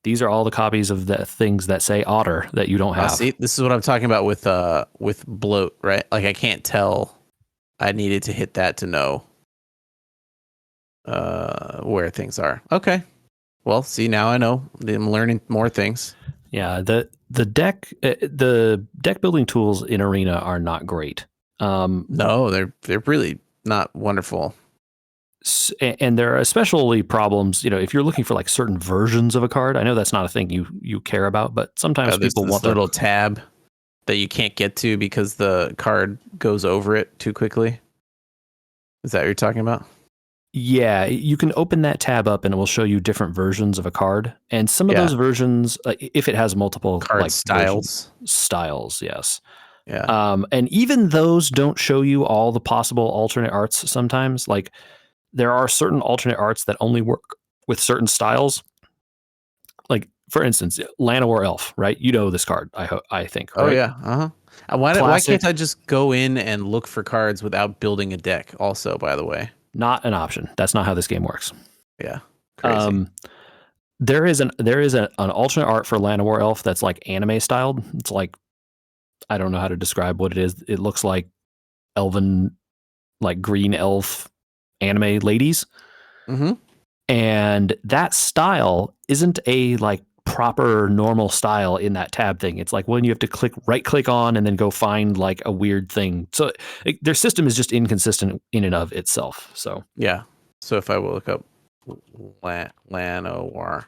These are all the copies of the things that say Otter that you don't have. See, this is what I'm talking about with bloat, right? Like, I can't tell. I needed to hit that to know where things are. Okay. Well, see, now I know. I'm learning more things. Yeah, the deck building tools in Arena are not great. No, they're really not wonderful. And there are especially problems, if you're looking for like certain versions of a card. I know that's not a thing you care about, but sometimes people want this little tab that you can't get to because the card goes over it too quickly. Is that what you're talking about? Yeah, you can open that tab up and it will show you different versions of a card. And some of those versions, if it has multiple card styles, yes. Yeah. And even those don't show you all the possible alternate arts sometimes. Like, there are certain alternate arts that only work with certain styles. Like, for instance, Llanowar Elf, right? You know this card, I think. Right? Oh, yeah. Uh-huh. Why can't I just go in and look for cards without building a deck also, by the way? Not an option. That's not how this game works. Yeah. Crazy. There is an alternate art for Llanowar Elf that's like anime styled. It's like, I don't know how to describe what it is. It looks like elven, like green elf anime ladies. Mm-hmm. And that style isn't a like proper normal style in that tab thing. It's like when you have to right click on and then go find like a weird thing. So their system is just inconsistent in and of itself. So yeah. So if I will look up Llanowar,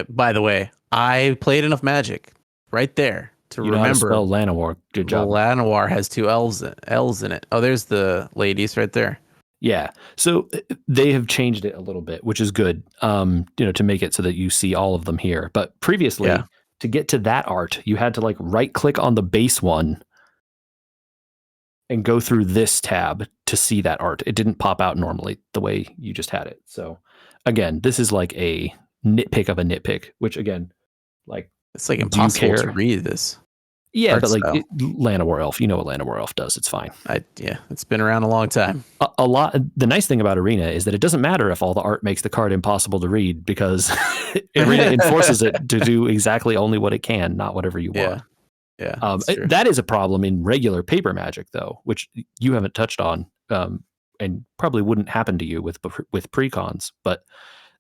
by the way, I played enough Magic right there to remember. How to spell Llanowar. Good job. Llanowar has two L's in it. Oh, there's the ladies right there. Yeah. So they have changed it a little bit, which is good, to make it so that you see all of them here. But previously, to get to that art, you had to like right click on the base one and go through this tab to see that art. It didn't pop out normally the way you just had it. So again, this is like a nitpick of a nitpick, which again, like, it's like impossible to read this. Yeah, but like Llanowar Elf, you know what Llanowar Elf does. It's fine. It's been around a long time. A lot. The nice thing about Arena is that it doesn't matter if all the art makes the card impossible to read, because Arena enforces it to do exactly only what it can, not whatever you want. Yeah. That is a problem in regular paper Magic, though, which you haven't touched on, and probably wouldn't happen to you with precons. But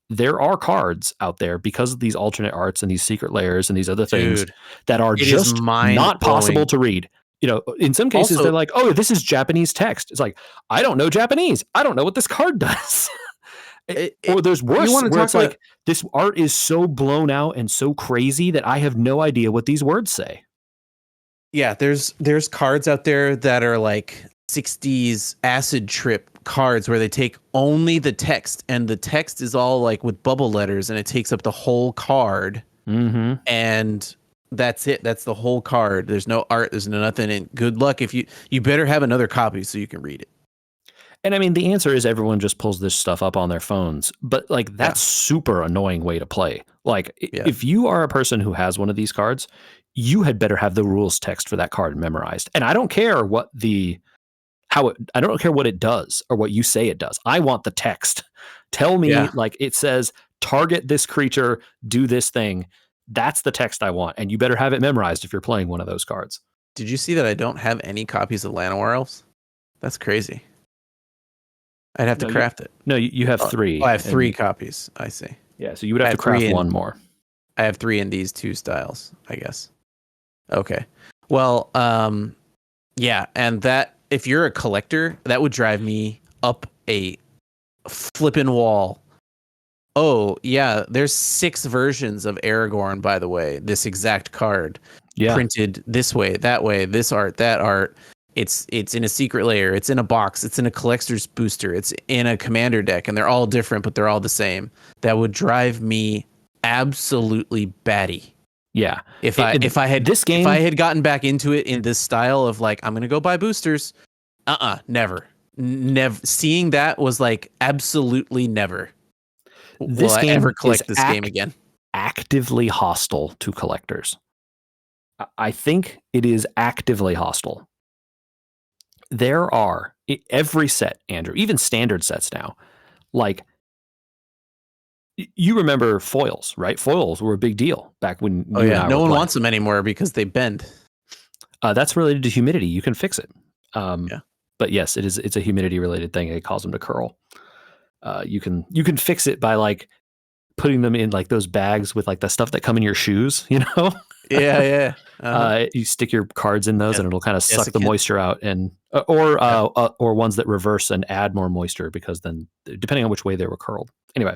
there are cards out there because of these alternate arts and these secret layers and these other things that are just not possible to read. In some cases, they're like, oh, this is Japanese text. It's like, I don't know Japanese. I don't know what this card does. Or there's worse, where it's like, this art is so blown out and so crazy that I have no idea what these words say. Yeah, there's cards out there that are like 60s acid trip cards where they take only the text, and the text is all like with bubble letters, and it takes up the whole card. Mm-hmm. And that's it. That's the whole card. There's no art. There's nothing. And good luck if you better have another copy so you can read it. And I mean, the answer is everyone just pulls this stuff up on their phones, but like, that's super annoying way to play. Like, if you are a person who has one of these cards, you had better have the rules text for that card memorized. And I don't care I don't care what it does or what you say it does. I want the text. Tell me, like, it says, target this creature, do this thing. That's the text I want. And you better have it memorized if you're playing one of those cards. Did you see that I don't have any copies of Llanowar Elves? That's crazy. I'd have to craft it. No, you have 3. Oh, I have 3 copies. I see. Yeah, so you would have to craft 1 more. I have 3 in these 2 styles, I guess. Okay. Well, yeah, and that if you're a collector, that would drive me up a flippin' wall. Oh, yeah, there's 6 versions of Aragorn, by the way. This exact card. Yeah. Printed this way, that way, this art, that art. It's in a secret layer, it's in a box, it's in a collector's booster, it's in a commander deck, and they're all different, but they're all the same. That would drive me absolutely batty. Yeah. If I had gotten back into it in this style of like, I'm gonna go buy boosters, never. Seeing that was like absolutely never. Will I ever collect this game again? Actively hostile to collectors. I think it is actively hostile. There are every set, Andrew, even standard sets now. Like, you remember foils, right? Foils were a big deal back when. Oh yeah, no one wants them anymore because they bend. That's related to humidity. You can fix it. Yeah. But yes, it's a humidity related thing. It causes them to curl. You can fix it by like putting them in like those bags with like the stuff that come in your shoes, you know? Yeah. You stick your cards in those and it'll kind of suck the moisture out, and or ones that reverse and add more moisture, because then depending on which way they were curled. Anyway,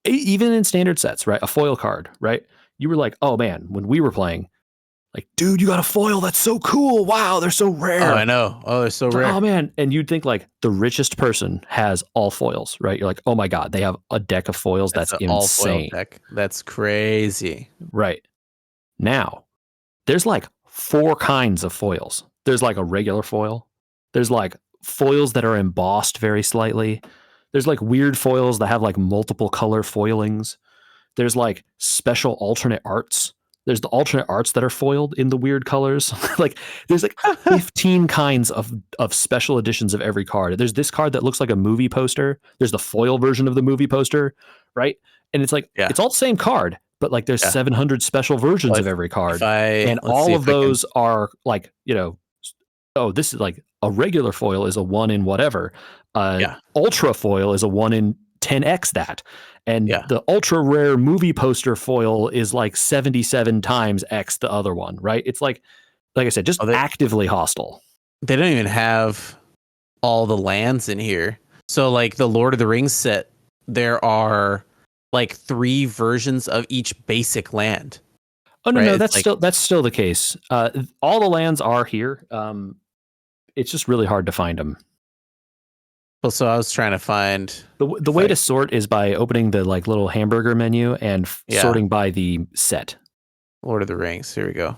even in standard sets, right? A foil card, right? You were like, oh man, when we were playing, like, dude, you got a foil. That's so cool. Wow, they're so rare. Oh, I know. Oh, they're so rare. Oh man. And you'd think like the richest person has all foils, right? You're like, oh my God, they have a deck of foils. That's insane. All foil deck. That's crazy. Right. Now, there's like 4 kinds of foils. There's like a regular foil. There's like foils that are embossed very slightly. There's like weird foils that have like multiple color foilings. There's like special alternate arts. There's the alternate arts that are foiled in the weird colors. Like there's like 15 kinds of special editions of every card. There's this card that looks like a movie poster. There's the foil version of the movie poster, right? And it's like, it's all the same card, but like there's 700 special versions of every card. And all of those are like, you know, oh, this is like a regular foil is a 1 in whatever. Ultra foil is a 1 in 10x that. And the ultra rare movie poster foil is like 77 times X the other one, right? It's like I said, just actively hostile. They don't even have all the lands in here. So like the Lord of the Rings set, there are like 3 versions of each basic land. Oh no, no, that's still the case. All the lands are here. It's just really hard to find them. Well, so I was trying to find the way to sort is by opening the like little hamburger menu and sorting by the set. Lord of the Rings. Here we go.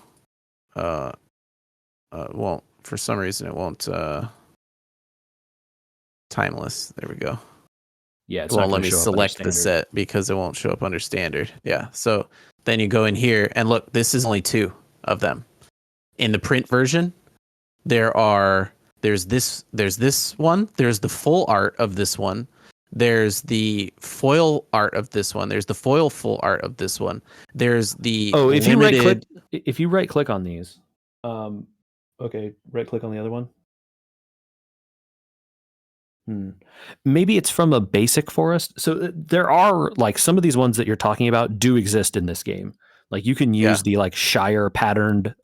Won't, for some reason it won't. Timeless. There we go. Yeah, it won't let me select the set because it won't show up under standard. Yeah. So then you go in here and look. This is only 2 of them. In the print version, There's this one. There's the full art of this one. There's the foil art of this one. There's the foil full art of this one. There's the if you right click on these, okay, right click on the other one. Maybe it's from a basic forest. So there are like some of these ones that you're talking about do exist in this game. Like you can use the like Shire patterned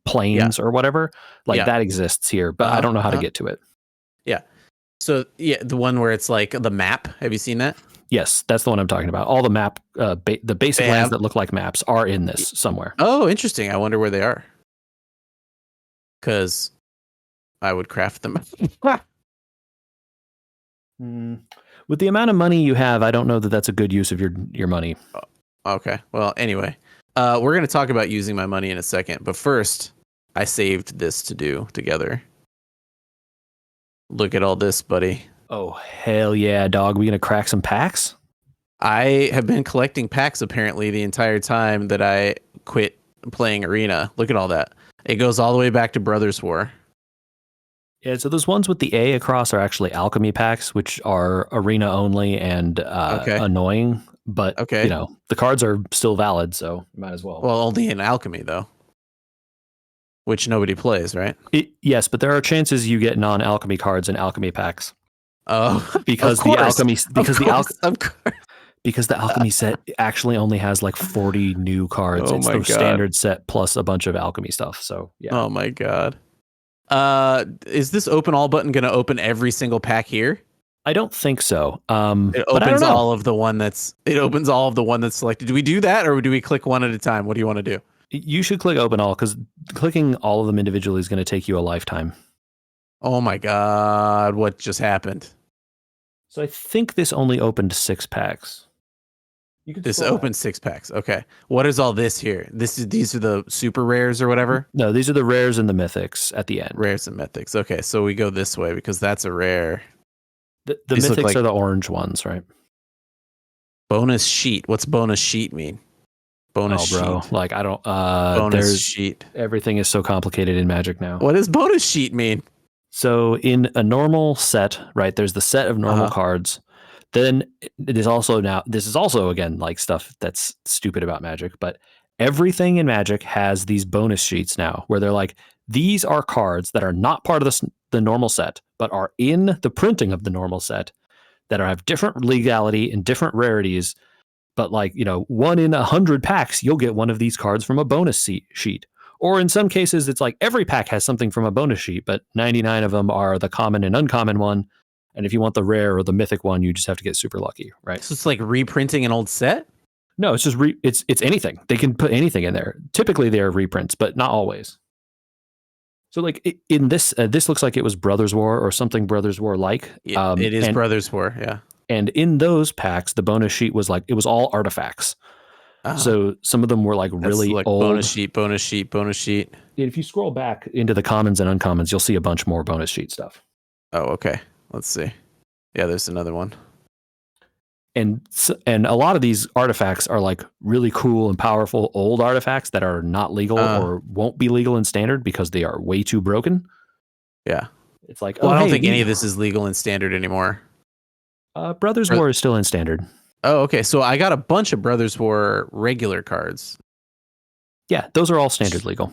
planes or whatever. Like that exists here, but I don't know how to get to it. Yeah. So the one where it's like the map. Have you seen that? Yes, that's the one I'm talking about. All the map, the basic lands that look like maps are in this somewhere. Oh, interesting. I wonder where they are. Because I would craft them. With the amount of money you have, I don't know that that's a good use of your money. Okay. Well, anyway, we're going to talk about using my money in a second. But first, I saved this to do together. Look at all this, buddy. Oh, hell yeah, dog. We going to crack some packs? I have been collecting packs apparently the entire time that I quit playing Arena. Look at all that. It goes all the way back to Brothers War. Yeah, so those ones with the A across are actually alchemy packs, which are arena only and annoying. But you know, the cards are still valid, so you might as well. Well, only in alchemy though. which nobody plays, right? Yes, but there are chances you get non-alchemy cards and alchemy packs. Oh, because of course. The alchemy set actually only has like 40 new cards. Oh it's the standard set plus a bunch of alchemy stuff. So yeah. Oh my god. Is this open all button going to open every single pack here? I don't think so. It opens all of the one that's selected. Do we do that, or do we click one at a time? What do you want to do? You should click open all, because clicking all of them individually is going to take you a lifetime. Oh my god, what just happened? So I think this only opened 6 packs. This opened 6 packs. Okay. What is all this here? These are the super rares or whatever? No, these are the rares and the mythics at the end. Rares and mythics. Okay, so we go this way because that's a rare. The mythics are the orange ones, right? Bonus sheet. What's bonus sheet mean? Bonus sheet. Like, I don't bonus sheet. Everything is so complicated in Magic now. What does bonus sheet mean? So in a normal set, right, there's the set of normal cards. Then this is also again like stuff that's stupid about Magic, but everything in Magic has these bonus sheets now where they're like, these are cards that are not part of the normal set, but are in the printing of the normal set that have different legality and different rarities. But like, 1 in 100 packs, you'll get one of these cards from a bonus sheet. Or in some cases, it's like every pack has something from a bonus sheet, but 99 of them are the common and uncommon one. And if you want the rare or the mythic one, you just have to get super lucky, right? So it's like reprinting an old set? No, it's just it's anything. They can put anything in there. Typically, they're reprints, but not always. So like in this, this looks like it was Brothers War or something Brothers War like. It is Brothers War, yeah. And in those packs, the bonus sheet was like, it was all artifacts. So some of them were like really like old. Bonus sheet. If you scroll back into the commons and uncommons, you'll see a bunch more bonus sheet stuff. Oh, okay. Let's see. Yeah, there's another one. And a lot of these artifacts are like really cool and powerful old artifacts that are not legal or won't be legal in standard because they are way too broken. Yeah. It's like, I don't think any of this is legal in standard anymore. Brothers War is still in standard. Oh, okay. So I got a bunch of Brothers War regular cards. Yeah, those are all standard legal.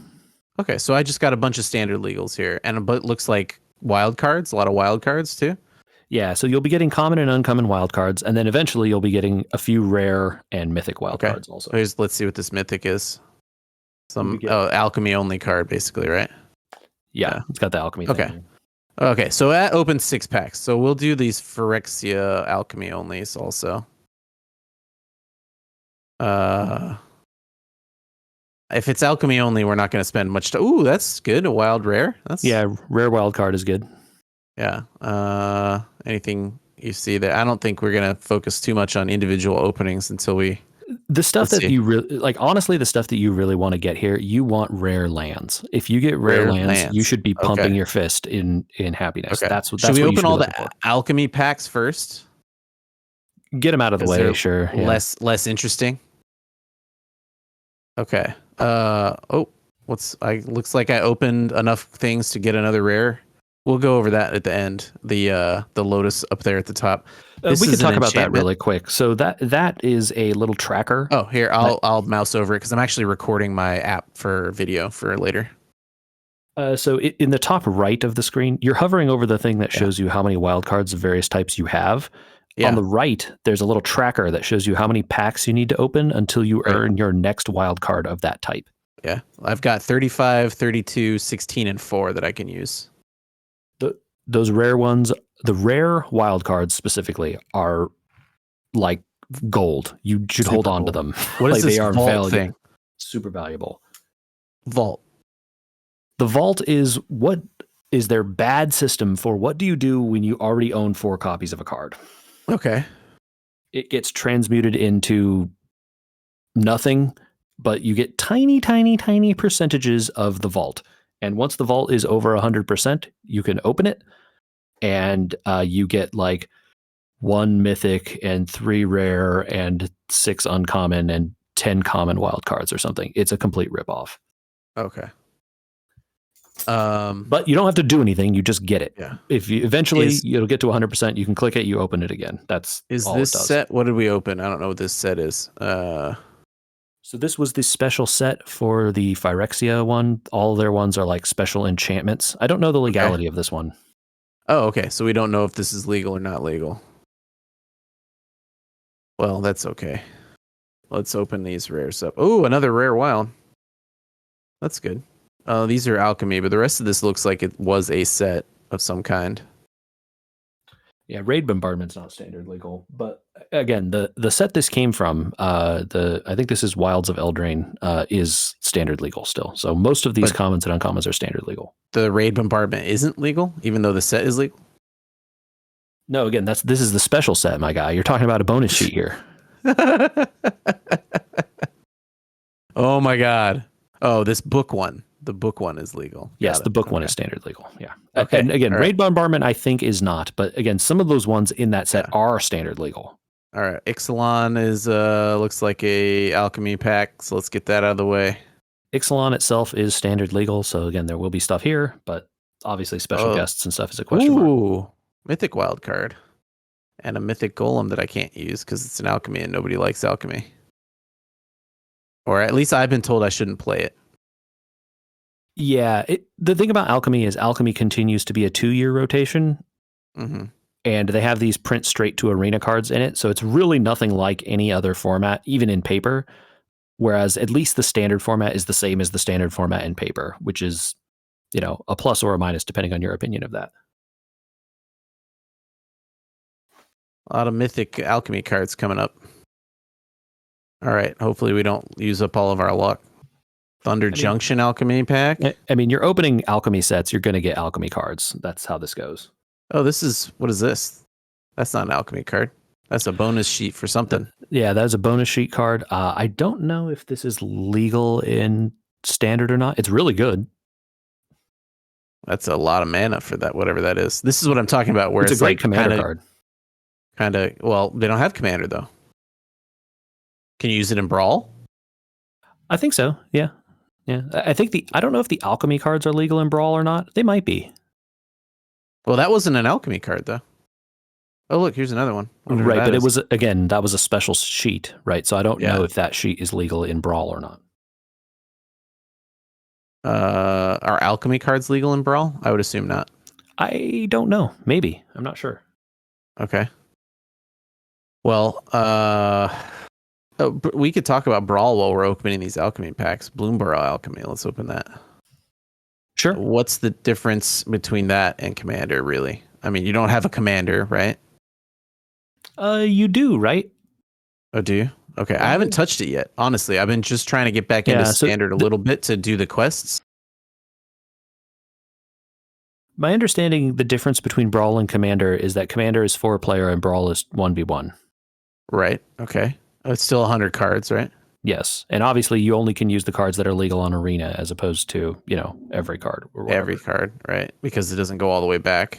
Okay, so I just got a bunch of standard legals here, and it looks like wild cards, a lot of wild cards too. Yeah, so you'll be getting common and uncommon wild cards, and then eventually you'll be getting a few rare and mythic wild cards also. Let's see what this mythic is. Some alchemy only card, basically, right? Yeah, it's got the alchemy thing. Okay, so that opens 6 packs. So we'll do these Phyrexia alchemy onlys also. If it's alchemy only, we're not going to spend much time. Ooh, that's good. A wild rare. Rare wild card is good. Yeah. Anything you see there? I don't think we're going to focus too much on individual openings until we. The stuff that you really like, honestly, the stuff that you really want to get here, you want rare lands. If you get rare lands, you should be pumping your fist in happiness. Okay. That's should we open all the alchemy packs first? Get them out of the way, sure. Yeah. Less interesting. Okay. Looks like I opened enough things to get another rare. We'll go over that at the end. The lotus up there at the top. We can talk about that really quick. So that is a little tracker. Oh, here I'll mouse over it because I'm actually recording my app for video for later. So in the top right of the screen, you're hovering over the thing that shows you how many wildcards of various types you have. Yeah. On the right, there's a little tracker that shows you how many packs you need to open until you earn your next wild card of that type. Yeah, I've got 35, 32, 16, and 4 that I can use. Those rare ones, the rare wild cards specifically, are like gold. You should hold on to them. What is this vault thing? Super valuable. Vault. The vault is their bad system for what do you do when you already own 4 copies of a card. Okay. It gets transmuted into nothing, but you get tiny, tiny, tiny percentages of the vault. And once the vault is over 100%, you can open it, and you get like 1 mythic and 3 rare and 6 uncommon and 10 common wild cards or something. It's a complete ripoff. Okay. But you don't have to do anything. You just get it. Yeah. If you eventually it'll get to 100%, you can click it, you open it again. That's all this set. What did we open? I don't know what this set is. So this was the special set for the Phyrexia one. All their ones are like special enchantments. I don't know the legality of this one. Oh, okay. So we don't know if this is legal or not legal. Well, that's okay. Let's open these rares up. Oh, another rare wild. That's good. These are alchemy, but the rest of this looks like it was a set of some kind. Yeah, Raid Bombardment's not standard legal, but again, the set this came from, I think this is Wilds of Eldraine, is standard legal still. So most of these commons and uncommons are standard legal. The Raid Bombardment isn't legal, even though the set is legal? No, again, this is the special set, my guy. You're talking about a bonus sheet here. Oh my god. Oh, this book one. The book one is legal. Yes, the book one is standard legal. Yeah. Okay. And again, All Raid Bombardment I think is not, but again, some of those ones in that set are standard legal. All right. Ixalan is looks like a alchemy pack, so let's get that out of the way. Ixalan itself is standard legal, so again, there will be stuff here, but obviously special guests and stuff is a question mark. Ooh, mythic wild card. And a mythic golem that I can't use because it's an alchemy and nobody likes alchemy. Or at least I've been told I shouldn't play it. Yeah, the thing about alchemy is alchemy continues to be a 2-year rotation, and they have these print straight to arena cards in it, so it's really nothing like any other format, even in paper, whereas at least the standard format is the same as the standard format in paper, which is, a plus or a minus depending on your opinion of that. A lot of mythic alchemy cards coming up. All right, hopefully we don't use up all of our luck. Thunder Junction alchemy pack. I mean, you're opening alchemy sets, you're going to get alchemy cards. That's how this goes. Oh, what is this? That's not an alchemy card. That's a bonus sheet for something. Yeah, that is a bonus sheet card. I don't know if this is legal in standard or not. It's really good. That's a lot of mana for that, whatever that is. This is what I'm talking about, where it's a great commander card. Well, they don't have commander, though. Can you use it in Brawl? I think so, yeah. Yeah, I don't know if the alchemy cards are legal in Brawl or not. They might be. Well, that wasn't an alchemy card, though. Oh, look, here's another one. Right, but it was, again, that was a special sheet, right? So I don't know if that sheet is legal in Brawl or not. Are alchemy cards legal in Brawl? I would assume not. I don't know. Maybe. I'm not sure. Okay. Well, we could talk about Brawl while we're opening these alchemy packs. Bloomborough Alchemy. Let's open that. Sure. What's the difference between that and Commander, really? I mean, you don't have a Commander, right? You do, right? Oh, do you? Okay, I haven't touched it yet. Honestly, I've been just trying to get back into Standard a little bit to do the quests. My understanding, the difference between Brawl and Commander is that Commander is 4-player and Brawl is 1v1. Right. Okay. It's still 100 cards, right? Yes. And obviously you only can use the cards that are legal on Arena as opposed to, every card. Or every card, right? Because it doesn't go all the way back.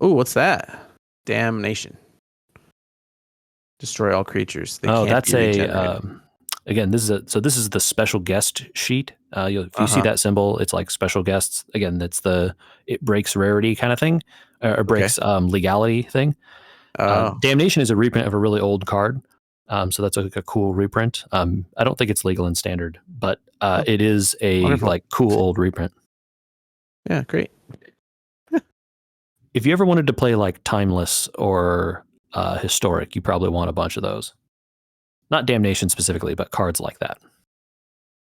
Ooh, what's that? Damnation. Destroy all creatures. That's again, this is the special guest sheet. If you see that symbol, it's like special guests. Again, that's it breaks rarity kind of thing, or breaks legality thing. Damnation is a reprint of a really old card. So that's like a cool reprint. I don't think it's legal in standard, but it is a cool old reprint. Yeah, great. If you ever wanted to play like Timeless or Historic, you probably want a bunch of those. Not Damnation specifically, but cards like that.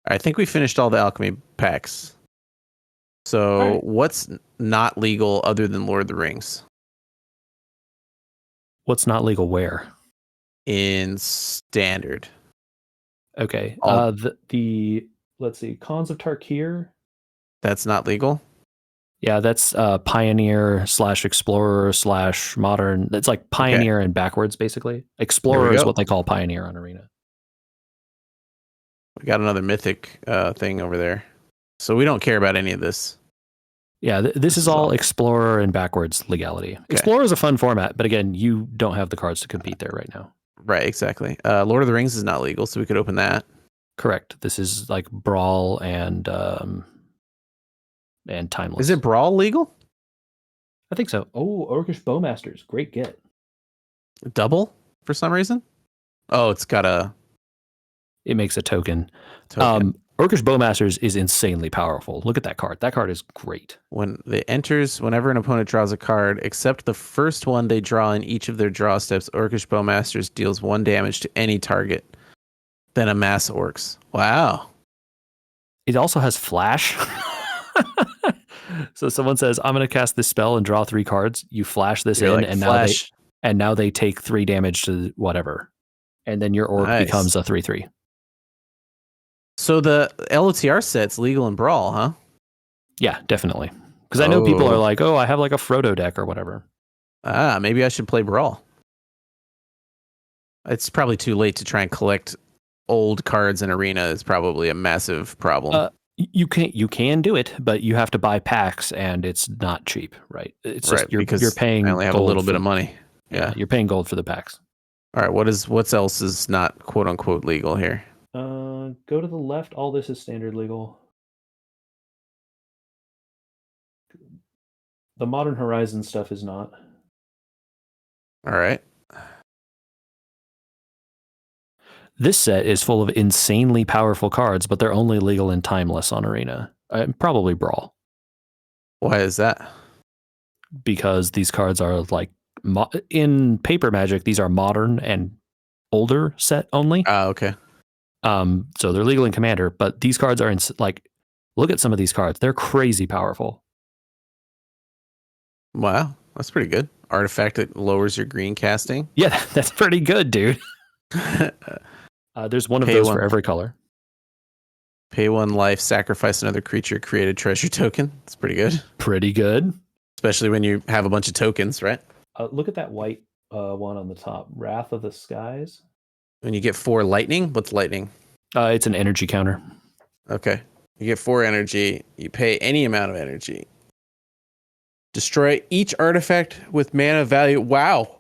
I think we finished all the alchemy packs. So what's not legal other than Lord of the Rings? What's not legal where? In standard. Okay. The let's see, Cons of Tarkir. That's not legal? Yeah, that's Pioneer / Explorer / Modern. It's like Pioneer and backwards, basically. Explorer is what they call Pioneer on Arena. We got another Mythic thing over there. So we don't care about any of this. Yeah, this is all Explorer and backwards legality. Okay. Explorer is a fun format, but again, you don't have the cards to compete there right now. Right, exactly. Lord of the Rings is not legal, so we could open that. Correct. This is like Brawl and Timeless. Is it Brawl legal? I think so. Oh, Orcish Bowmasters. Great get. Double for some reason? Oh, it's got a It makes a token. token. Orcish Bowmasters is insanely powerful. Look at that card. That card is great. Whenever an opponent draws a card, except the first one they draw in each of their draw steps, Orcish Bowmasters deals 1 damage to any target. Then amass orcs. Wow. It also has flash. So someone says, I'm going to cast this spell and draw 3 cards. You flash this You're in, like, and flash. now they take 3 damage to whatever. And then your orc Nice. becomes a 3/3. So the LOTR set's legal in Brawl, huh? Yeah, definitely. Because I know people Oh. are like, oh, I have like a Frodo deck or whatever. Maybe I should play Brawl. It's probably too late to try and collect old cards in Arena. Is probably a massive problem. You can do it, but you have to buy packs, and it's not cheap, right? It's right, just you're because paying. I only have a little bit of money. Yeah, you're paying gold for the packs. All right, what else is not quote unquote legal here? Go to the left. All this is standard legal. The Modern Horizon stuff is not. All right. This set is full of insanely powerful cards, but they're only legal in Timeless on Arena. Probably Brawl. Why is that? Because these cards are like in Paper Magic, these are modern and older set only. Okay. So they're legal in Commander, but these cards are like, look at some of these cards. They're crazy powerful. Wow, that's pretty good. Artifact that lowers your green casting. Yeah, that's pretty good, dude. There's one of those for every color. Pay 1 life, sacrifice another creature, create a treasure token. That's pretty good. Pretty good. Especially when you have a bunch of tokens, right? Look at that white one on the top. Wrath of the Skies. When you get 4 lightning, what's lightning? It's an energy counter. Okay. You get 4 energy. You pay any amount of energy. Destroy each artifact with mana value. Wow.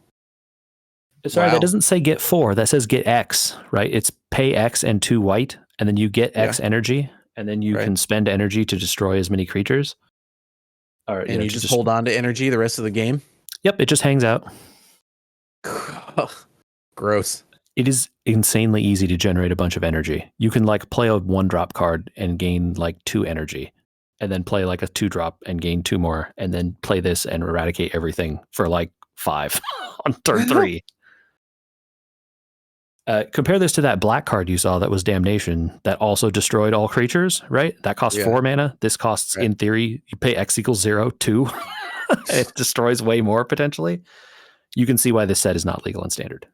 Sorry, that doesn't say get 4. That says get X, right? It's pay X and 2 white, and then you get X energy, and then you can spend energy to destroy as many creatures. All right, and you just hold on to energy the rest of the game? Yep, it just hangs out. Gross. It is insanely easy to generate a bunch of energy. You can like play a 1-drop card and gain like 2 energy, and then play like a 2-drop and gain 2 more, and then play this and eradicate everything for like 5 on turn 3. Compare this to that black card you saw that was Damnation that also destroyed all creatures, right? That costs 4 mana. This costs, in theory, you pay X equals 0, 2. It destroys way more potentially. You can see why this set is not legal in Standard.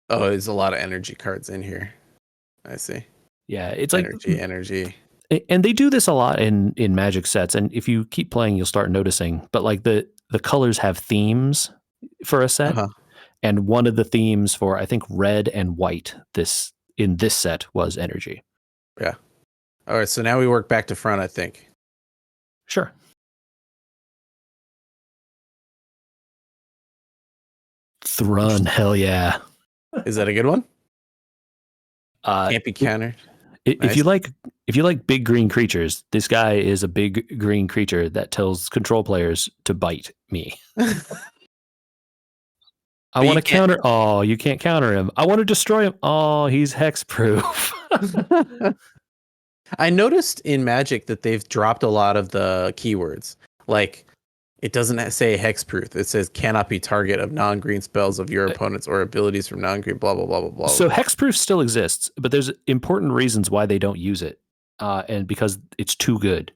Oh, there's a lot of energy cards in here. I see. Yeah, it's energy. And they do this a lot in Magic sets. And if you keep playing, you'll start noticing. But like the colors have themes for a set. And one of the themes for, I think, red and white in this set was energy. Yeah. All right, so now we work back to front, I think. Sure. Thrun, hell yeah. Is that a good one? Can't be countered. If you like big green creatures, this guy is a big green creature that tells control players to bite me. I want to counter. Oh, you can't counter him. I want to destroy him. Oh, he's hexproof. I noticed in Magic that they've dropped a lot of the keywords. Like, it doesn't say hexproof. It says cannot be target of non-green spells of your opponents or abilities from non-green, blah, blah, blah, blah, blah. So hexproof still exists, but there's important reasons why they don't use it. And because it's too good.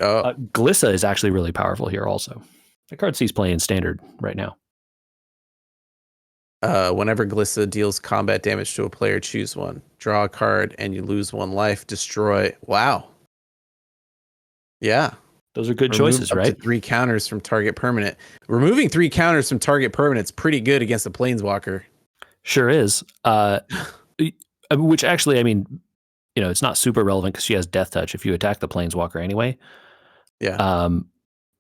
Glissa is actually really powerful here also. The card sees play in Standard right now. Whenever Glissa deals combat damage to a player, choose one. Draw a card and you lose 1 life. Destroy. Wow. Yeah. Those are good choices, right? Up to 3 counters from target permanent. Removing 3 counters from target permanent is pretty good against a Planeswalker. Sure is. Which actually, I mean, it's not super relevant because she has Death Touch if you attack the Planeswalker anyway. Yeah.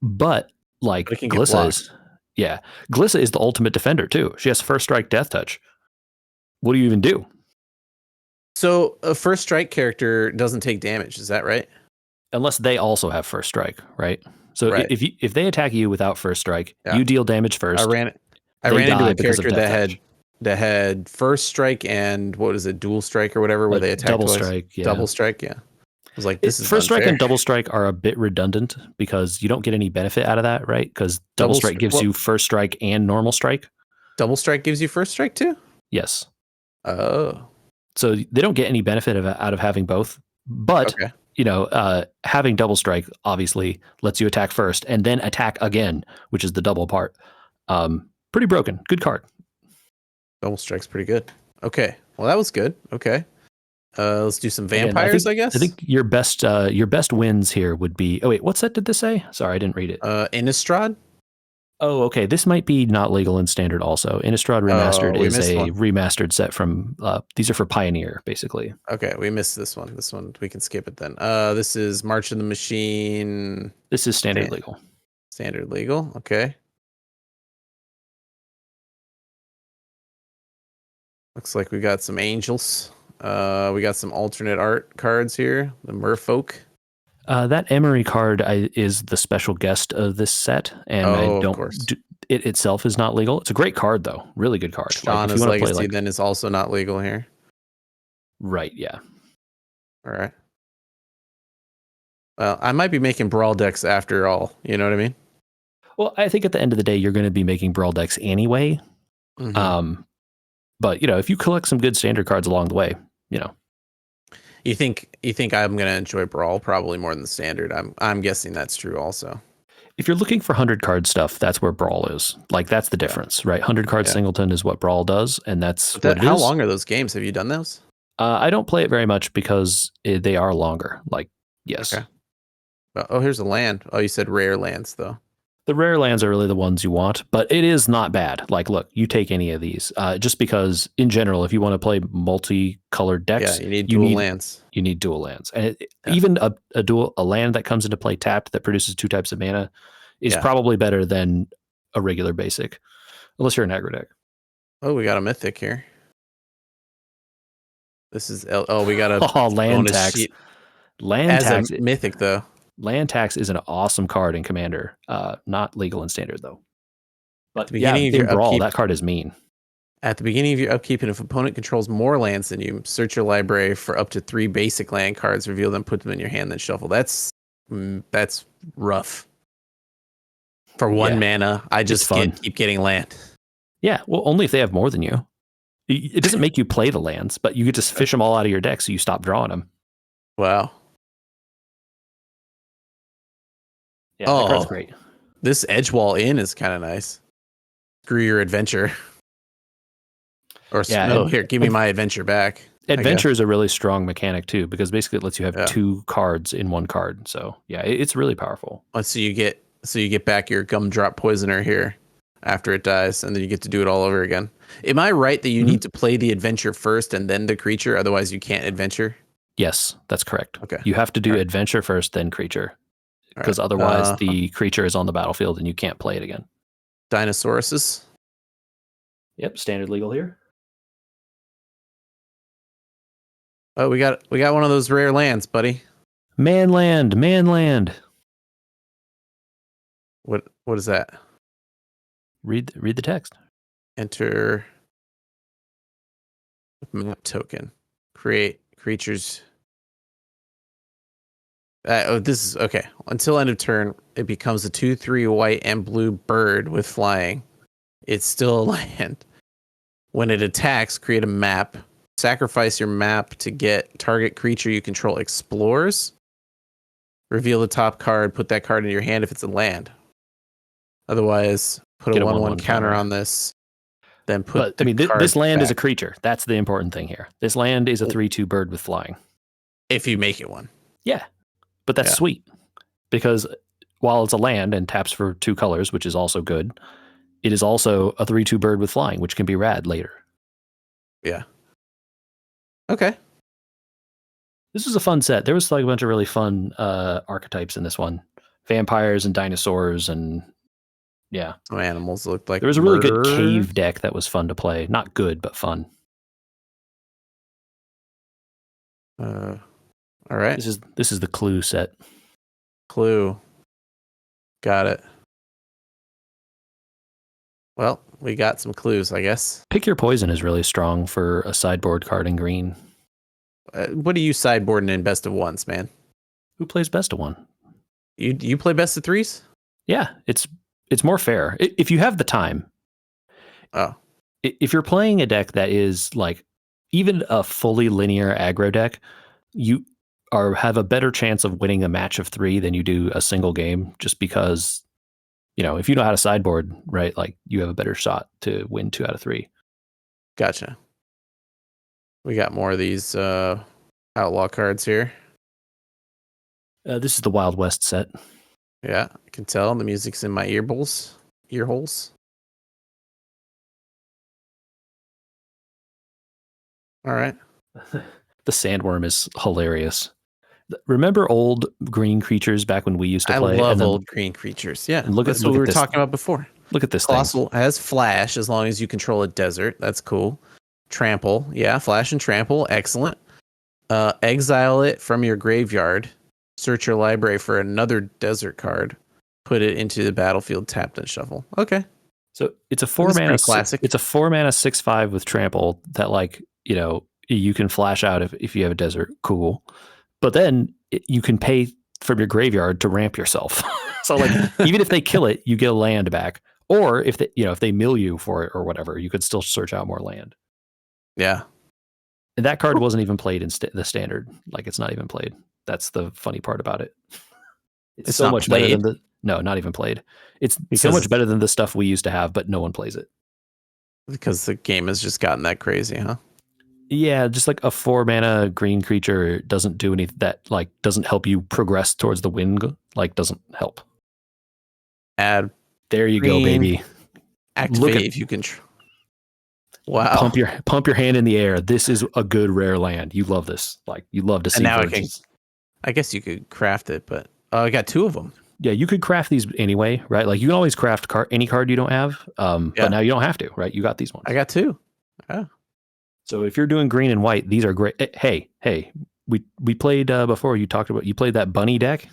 But like Glissa is... Yeah, Glissa is the ultimate defender too. She has first strike, Death Touch. What do you even do? So a first strike character doesn't take damage, is that right? Unless they also have first strike, right? So if they attack you without first strike, you deal damage first. I ran into a character that had that had first strike and what is it, dual strike or whatever, where they attack double twice? strike. Yeah. Double strike. Yeah. I was like, this is First strike unfair. and double strike are a bit redundant because you don't get any benefit out of that, right? Because double strike gives you first strike and normal strike. Double strike gives you first strike too? Yes. Oh. So they don't get any benefit out of having both. But, having double strike obviously lets you attack first and then attack again, which is the double part. Pretty broken. Good card. Double strike's pretty good. Okay. Well, that was good. Okay. Let's do some vampires, Again, I guess. I think your best wins here would be. Oh wait, what set did this say? Sorry, I didn't read it. Innistrad. Oh, okay. This might be not legal in standard. Also, Innistrad Remastered is a remastered set from. These are for Pioneer, basically. Okay, we missed this one. This one we can skip it then. This is March of the Machine. This is standard legal. Standard legal. Okay. Looks like we got some angels. We got some alternate art cards here. The Merfolk. That Emery card is the special guest of this set, and it itself is not legal. It's a great card, though. Really good card. Shauna's Legacy then is also not legal here. Right, yeah. All right. Well, I might be making Brawl decks after all. You know what I mean? Well, I think at the end of the day, you're going to be making Brawl decks anyway. Mm-hmm. But, if you collect some good standard cards along the way, You think I'm going to enjoy Brawl probably more than the standard? I'm guessing that's true also. If you're looking for 100 card stuff, that's where Brawl is. That's the difference, right? 100 card singleton is what Brawl does, and that's what it is. How long are those games? Have you done those? I don't play it very much because they are longer. Yes. Okay. Oh, here's a land. Oh, you said rare lands though. The rare lands are really the ones you want, but it is not bad. Look, you take any of these, just because in general, if you want to play multicolored decks, you need dual lands. You need dual lands, and even a land that comes into play tapped that produces 2 types of mana is probably better than a regular basic, unless you're an aggro deck. Oh, we got a mythic here. This is we got a land tax. Sheet. Land tax, a mythic though. Land tax is an awesome card in Commander. Not legal in standard though. But at the beginning of your Brawl, upkeep, that card is mean. At the beginning of your upkeep, and if opponent controls more lands than you, search your library for up to 3 basic land cards, reveal them, put them in your hand, then shuffle. That's rough. For 1 mana, I just keep getting land. Yeah, well, only if they have more than you. It doesn't make you play the lands, but you could just fish them all out of your deck so you stop drawing them. Wow. Yeah, that card's great. This Edgewall Inn is kind of nice. Screw your adventure. Here, give me my adventure back. Adventure is a really strong mechanic too, because basically it lets you have 2 cards in 1 card. So yeah, it's really powerful. So you get back your Gumdrop Poisoner here after it dies, and then you get to do it all over again. Am I right that you need to play the adventure first and then the creature? Otherwise, you can't adventure? Yes, that's correct. Okay. You have to do adventure first, then creature. Because otherwise the creature is on the battlefield and you can't play it again. Dinosauruses. Yep, standard legal here. Oh, we got one of those rare lands, buddy. Manland. What is that? Read the text. Enter map token. Create creatures. This is okay. Until end of turn, it becomes a 2/3 white and blue bird with flying. It's still a land. When it attacks, create a map. Sacrifice your map to get target creature you control explores. Reveal the top card. Put that card in your hand if it's a land. Otherwise, put a 1/1 counter on this. Then put. This land is a creature. That's the important thing here. This land is a 3/2 bird with flying. If you make it one. Yeah. But that's sweet, because while it's a land and taps for 2 colors, which is also good, it is also a 3/2 bird with flying, which can be rad later. Yeah. Okay. This was a fun set. There was a bunch of really fun archetypes in this one. Vampires and dinosaurs and some animals looked like. There was a really good cave deck that was fun to play. Not good, but fun. All right. This is the Clue set. Clue. Got it. Well, we got some clues, I guess. Pick Your Poison is really strong for a sideboard card in green. What are you sideboarding in best of ones, man? Who plays best of one? You play best of threes? Yeah, it's more fair if you have the time. Oh, If you're playing a deck that is like even a fully linear aggro deck, you have a better chance of winning a match of 3 than you do a single game, just because, you know, if you know how to sideboard, right, like you have a better shot to win 2 out of 3. gotcha. We got more of these outlaw cards here. This is the Wild West set. Yeah, I can tell the music's in my ear holes. All right. The Sandworm is hilarious. Remember old green creatures back when we used to play? I love old green creatures. Yeah, that's what we were talking about before. Look at this Colossal has flash as long as you control a desert. That's cool. Trample. Yeah, flash and trample. Excellent. Exile it from your graveyard. Search your library for another desert card. Put it into the battlefield, tapped and shuffle. Okay. So it's a 4 mana classic. It's a 4 mana 6/5 with trample that, like, you know, you can flash out if you have a desert. Cool. But then you can pay from your graveyard to ramp yourself. So like even if they kill it, you get a land back. Or if they, you know, if they mill you for it or whatever, you could still search out more land. Yeah. And that card wasn't even played in the standard. Like, it's not even played. That's the funny part about it. It's so much better than not even played. It's so much better than the stuff we used to have, but no one plays it. Because the game has just gotten that crazy, huh? Yeah, just like a 4 mana green creature doesn't do anything that, like, doesn't help you progress towards the win, like, doesn't help. Add there you go, baby. Activate if you can. Wow. Pump your hand in the air. This is a good rare land. You love this. Like, you love to see. And now I guess you could craft it, but I got 2 of them. Yeah, you could craft these anyway, right? Like, you can always craft any card you don't have, but now you don't have to, right? You got these ones. I got 2. Yeah. So if you're doing green and white, these are great. Hey, we played before. You played that bunny deck.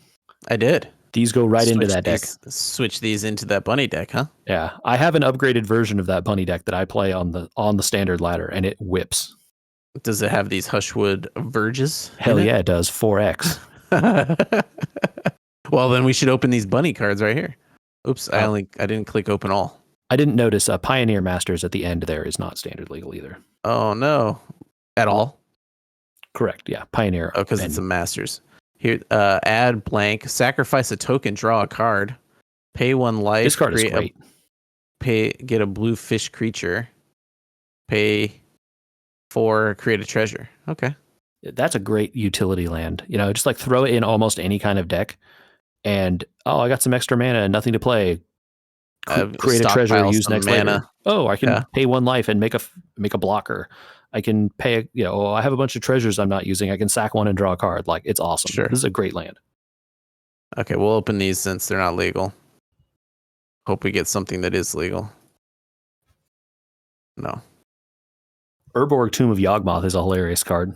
I did. These go right into that deck. Switch these into that bunny deck, huh? Yeah, I have an upgraded version of that bunny deck that I play on the standard ladder, and it whips. Does it have these Hushwood Verges? Hell yeah, it does. 4x. Well, then we should open these bunny cards right here. Oops, I didn't click open all. I didn't notice Pioneer Masters at the end there is not standard legal either. Oh no, at all? Correct. Yeah, Pioneer. Oh, because it's a Masters. Here, add blank, sacrifice a token, draw a card, pay 1 life. This card is great. Get a blue fish creature, pay 4, create a treasure. Okay. That's a great utility land. You know, just like throw it in almost any kind of deck, and I got some extra mana and nothing to play. Create a treasure, use next mana. Oh, I can pay 1 life and make a blocker. I can pay, I have a bunch of treasures I'm not using. I can sack 1 and draw a card. Like, it's awesome. Sure. This is a great land. Okay, we'll open these since they're not legal. Hope we get something that is legal. No. Urborg Tomb of Yawgmoth is a hilarious card.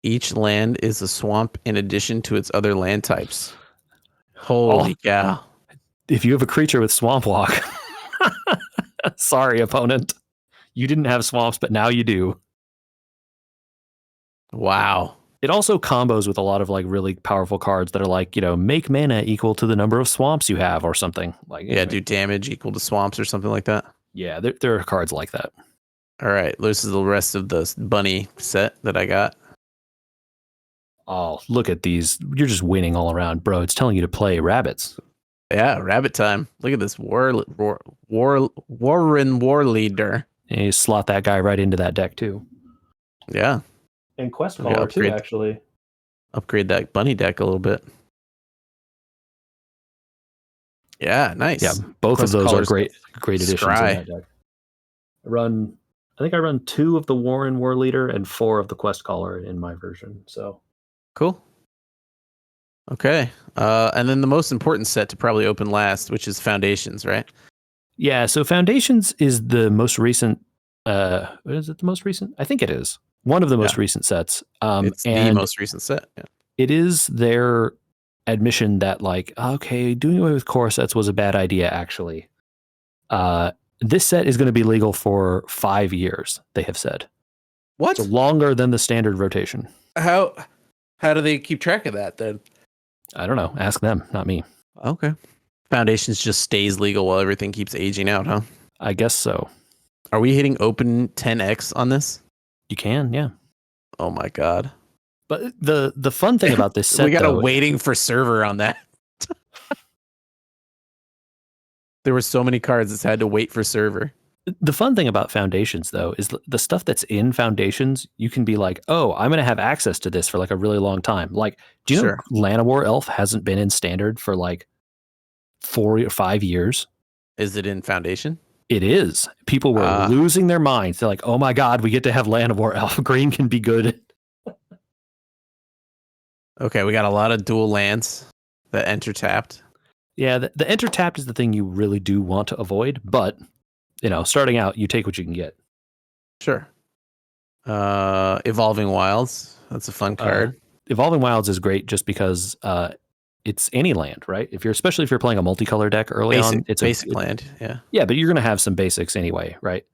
Each land is a swamp in addition to its other land types. Holy cow. If you have a creature with Swamp Walk, sorry, opponent. You didn't have swamps, but now you do. Wow. It also combos with a lot of like really powerful cards that are like, make mana equal to the number of swamps you have or something. Like, yeah, do damage equal to swamps or something like that. Yeah, there are cards like that. All right, this is the rest of the bunny set that I got. Oh, look at these. You're just winning all around, bro. It's telling you to play rabbits. Yeah, rabbit time. Look at this Warren War Leader. And you slot that guy right into that deck too. Yeah. And Quest Caller too, actually. Upgrade that bunny deck a little bit. Yeah, nice. Yeah, both of those are great additions in that deck. I think I run 2 of the Warren War Leader and 4 of the Quest Caller in my version. So cool. Okay. And then the most important set to probably open last, which is Foundations, right? Yeah, so Foundations is the most recent. Is it the most recent? I think it is. One of the most recent sets. It's the most recent set. Yeah. It is their admission that, like, okay, doing away with core sets was a bad idea, actually. This set is going to be legal for 5 years, they have said. What? So longer than the standard rotation. How do they keep track of that then? I don't know. Ask them, not me. Okay. Foundations just stays legal while everything keeps aging out, huh? I guess so. Are we hitting open 10x on this? You can, yeah. Oh my god. But the fun thing about this set, we got though, a waiting for server on that. There were so many cards that's had to wait for server. The fun thing about Foundations, though, is the stuff that's in Foundations, you can be like, oh, I'm going to have access to this for like a really long time. Like, do you know Llanowar Elf hasn't been in Standard for like 4 or 5 years? Is it in Foundation? It is. People were losing their minds. They're like, oh my God, we get to have Llanowar Elf. Green can be good. Okay, we got a lot of dual lands that enter tapped. Yeah, the enter tapped is the thing you really do want to avoid, but you know, starting out, you take what you can get. Sure. Evolving Wilds. That's a fun card. Evolving Wilds is great just because it's any land, right? Especially if you're playing a multicolor deck early on, it's basic land. Yeah. Yeah, but you're going to have some basics anyway, right?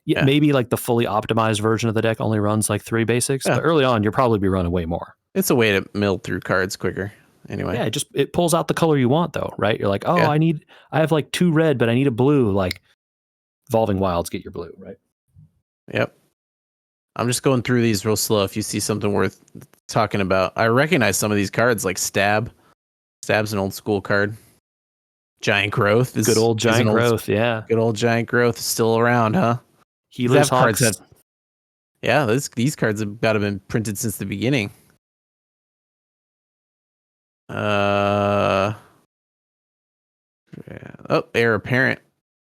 Yeah. Maybe like the fully optimized version of the deck only runs like 3 basics, but early on, you'll probably be running way more. It's a way to mill through cards quicker. Anyway. Yeah, it pulls out the color you want though, right? You're like, oh, I have like 2 red, but I need a blue. Like Evolving Wilds get your blue, right? Yep. I'm just going through these real slow. If you see something worth talking about, I recognize some of these cards like Stab. Stab's an old school card. Giant Growth is good old Giant Growth, yeah. Good old Giant Growth is still around, huh? Healer's Hawks. These cards have got to been printed since the beginning. Heir Apparent.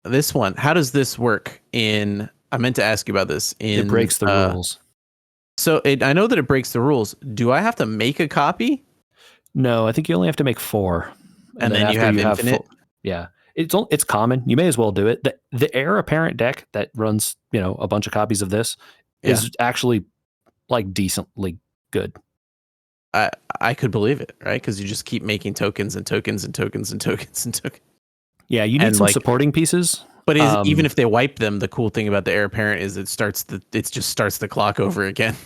This one, how does this work in... I meant to ask you about this. It breaks the rules. So I know that it breaks the rules. Do I have to make a copy? No, I think you only have to make 4. And then you have infinite? Yeah. It's common. You may as well do it. The Heir Apparent deck that runs, a bunch of copies of this is actually like decently good. I could believe it, right? Because you just keep making tokens and tokens and tokens and tokens and tokens. Yeah, you need some supporting pieces. But even if they wipe them, the cool thing about the Heir Apparent is it just starts the clock over again.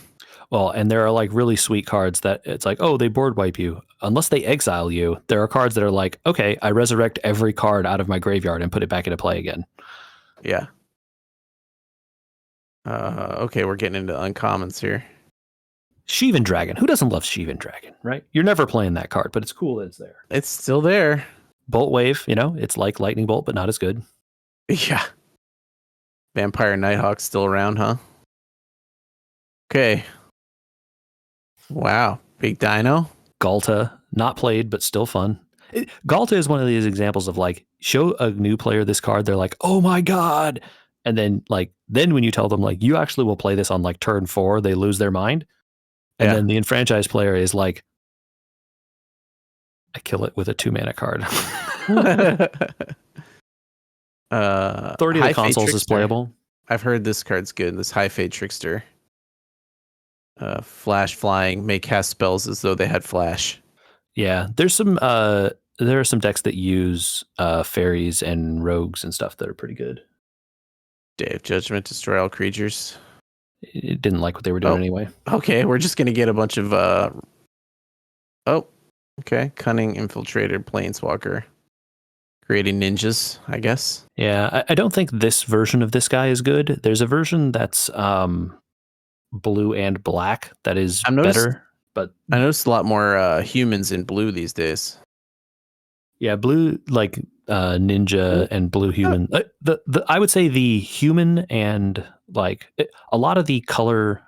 Well, and there are like really sweet cards that it's like, oh, they board wipe you. Unless they exile you, there are cards that are like, okay, I resurrect every card out of my graveyard and put it back into play again. Yeah. Okay, we're getting into uncommons here. Sheevan Dragon. Who doesn't love Sheevan Dragon, right? You're never playing that card, but it's cool that it's there. It's still there. Bolt Wave, it's like Lightning Bolt, but not as good. Yeah. Vampire Nighthawk's still around, huh? Okay. Wow. Big Dino. Galta, not played, but still fun. Galta is one of these examples of like, show a new player this card, they're like, oh my God. And then when you tell them like, you actually will play this on like turn 4, they lose their mind. And then the enfranchised player is like, I kill it with a 2-mana card. Authority of the Consoles is playable. I've heard this card's good. This High Fade Trickster. Flash flying, may cast spells as though they had flash. Yeah, there are some decks that use fairies and rogues and stuff that are pretty good. Day of Judgment, destroy all creatures. It didn't like what they were doing anyway. Okay, we're just gonna get a bunch of Cunning Infiltrator, Planeswalker. Creating ninjas, I guess. Yeah, I don't think this version of this guy is good. There's a version that's blue and black that is better. But I noticed a lot more humans in blue these days. Yeah, blue like ninja and blue human. I would say the human and like a lot of the color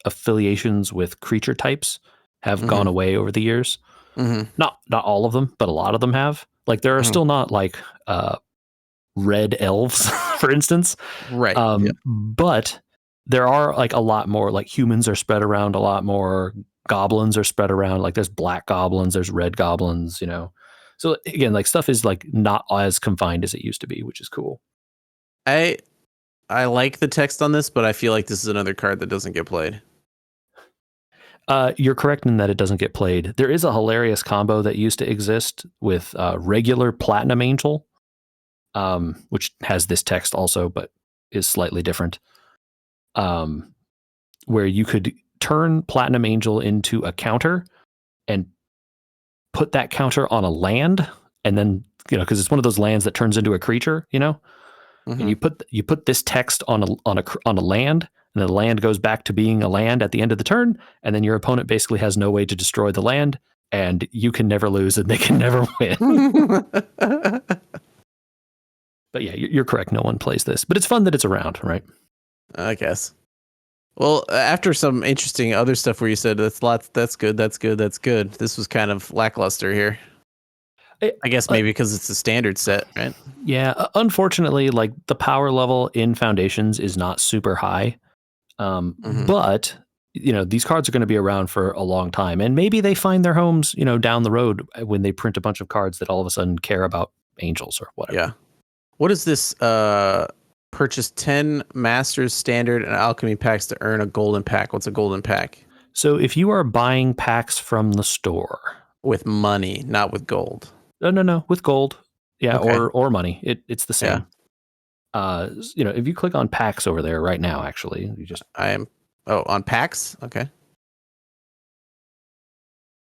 affiliations with creature types have gone away over the years. Not all of them, but a lot of them have. Like there are still not like red elves, for instance. Right. But there are like a lot more, like humans are spread around a lot more. Goblins are spread around. Like there's black goblins, there's red goblins, So again, like stuff is like not as confined as it used to be, which is cool. I like the text on this, but I feel like this is another card that doesn't get played. You're correct in that it doesn't get played. There is a hilarious combo that used to exist with regular Platinum Angel which has this text also, but is slightly different. Where you could turn Platinum Angel into a counter and put that counter on a land, and then, because it's one of those lands that turns into a creature, Mm-hmm. and you put this text on a land, and the land goes back to being a land at the end of the turn, and then your opponent basically has no way to destroy the land, and you can never lose and they can never win. But yeah, you're correct. No one plays this, but it's fun that it's around, right? I guess. Well, after some interesting other stuff where you said that's good. This was kind of lackluster here. I guess maybe because it's a standard set, right? Yeah, unfortunately, like the power level in Foundations is not super high. But these cards are going to be around for a long time, and maybe they find their homes, down the road when they print a bunch of cards that all of a sudden care about angels or whatever. Yeah. What is this? Purchase 10 Masters Standard and Alchemy packs to earn a golden pack. What's a golden pack? So if you are buying packs from the store with money, not with gold. No, with gold. Yeah, okay. or money. It's the same. Yeah. If you click on packs over there right now, actually, on packs. Okay.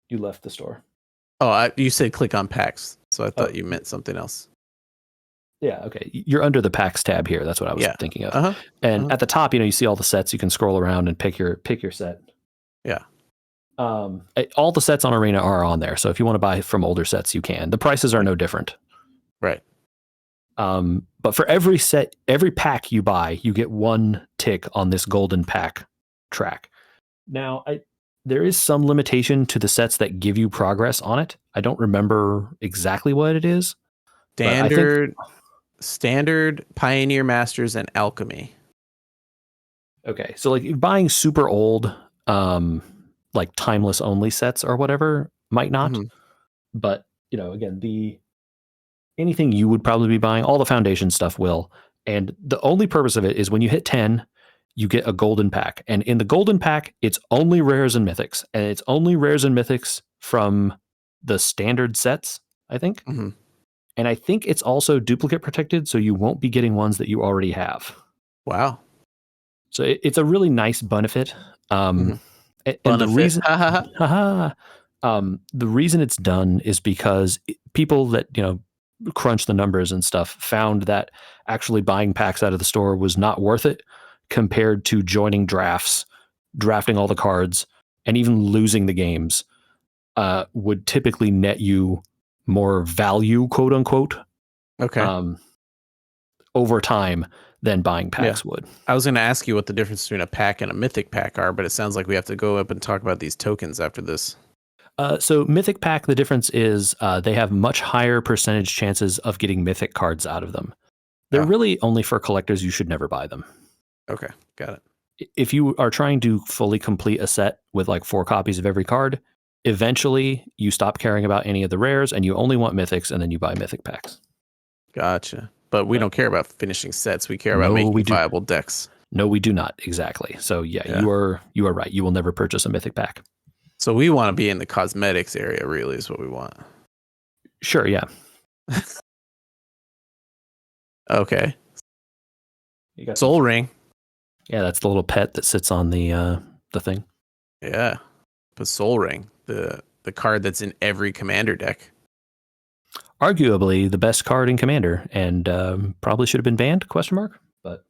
You left the store. Oh, you said click on packs, so I thought you meant something else. Yeah, okay. You're under the packs tab here. That's what I was thinking of. And at the top, you see all the sets. You can scroll around and pick your set. Yeah. All the sets on Arena are on there. So if you want to buy from older sets, you can. The prices are no different. Right. But for every pack you buy, you get one tick on this golden pack track. Now, there is some limitation to the sets that give you progress on it. I don't remember exactly what it is. Standard, Pioneer Masters, and Alchemy. Okay, so like buying super old, like timeless only sets or whatever might not. Mm-hmm. But again, anything you would probably be buying, all the Foundation stuff will. And the only purpose of it is when you hit 10, you get a golden pack. And in the golden pack, it's only rares and mythics. And it's only rares and mythics from the standard sets, I think. Mm-hmm. And I think it's also duplicate protected, so you won't be getting ones that you already have. Wow. So it's a really nice benefit. And the reason it's done is because people that, crunch the numbers and stuff found that actually buying packs out of the store was not worth it compared to joining drafts, drafting all the cards, and even losing the games would typically net you more value, quote unquote. Okay. Over time than buying packs would. I was going to ask you what the difference between a pack and a mythic pack are, but it sounds like we have to go up and talk about these tokens after this. So mythic pack, the difference is they have much higher percentage chances of getting mythic cards out of them. They're really only for collectors. You should never buy them. Okay, got it. If you are trying to fully complete a set with like 4 copies of every card, eventually you stop caring about any of the rares and you only want mythics, and then you buy mythic packs. Gotcha. But we don't care about finishing sets. We care about making viable decks. No, we do not. Exactly. So you are right. You will never purchase a mythic pack. So we want to be in the cosmetics area, really, is what we want. Sure, yeah. Okay. You got Soul Ring. Yeah, that's the little pet that sits on the thing. Yeah. But Soul Ring, the card that's in every Commander deck. Arguably the best card in Commander, and probably should have been banned? ? But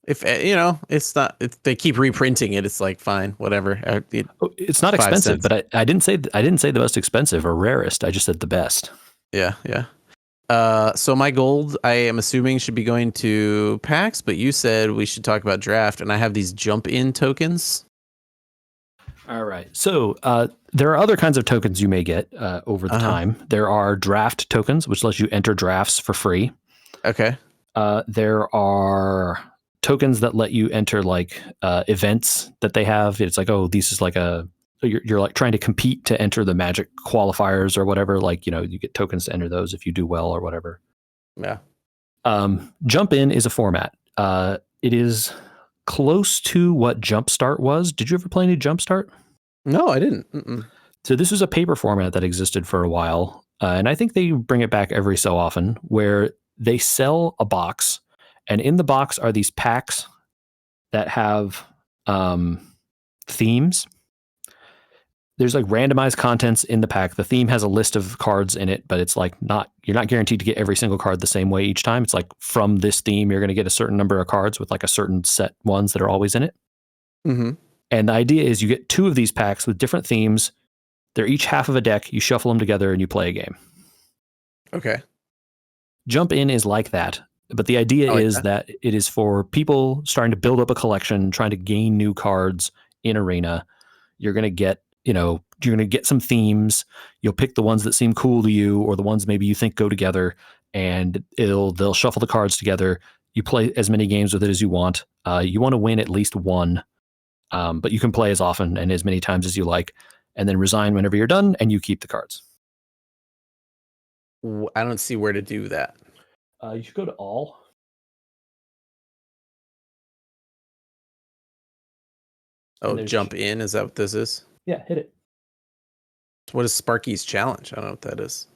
if it's not. If they keep reprinting it, it's like fine, whatever. It's not expensive, but I didn't say the most expensive or rarest. I just said the best. Yeah. So my gold, I am assuming, should be going to packs, but you said we should talk about draft, and I have these jump in tokens. All right. So there are other kinds of tokens you may get over the time. There are draft tokens, which lets you enter drafts for free. Okay. There are tokens that let you enter like events that they have. It's like, this is like you're like trying to compete to enter the Magic qualifiers or whatever. Like, you get tokens to enter those if you do well or whatever. Yeah. Jump in is a format. It is close to what Jumpstart was. Did you ever play any Jumpstart? No, I didn't. Mm-mm. So this was a paper format that existed for a while. And I think they bring it back every so often, where they sell a box, and in the box are these packs that have themes. There's like randomized contents in the pack. The theme has a list of cards in it, but it's like you're not guaranteed to get every single card the same way each time. It's like from this theme, you're going to get a certain number of cards with like a certain set ones that are always in it. Mm-hmm. And the idea is you get 2 of these packs with different themes. They're each half of a deck. You shuffle them together and you play a game. Okay. Jump In is like that. But the idea is that it is for people starting to build up a collection, trying to gain new cards in Arena. You're going to get, you're going to get some themes. You'll pick the ones that seem cool to you or the ones maybe you think go together, and they'll shuffle the cards together. You play as many games with it as you want. You want to win at least one, but you can play as often and as many times as you like, and then resign whenever you're done, and you keep the cards. I don't see where to do that. You should go to all. Oh, jump in? Is that what this is? Yeah, hit it. What is Sparky's challenge? I don't know what that is.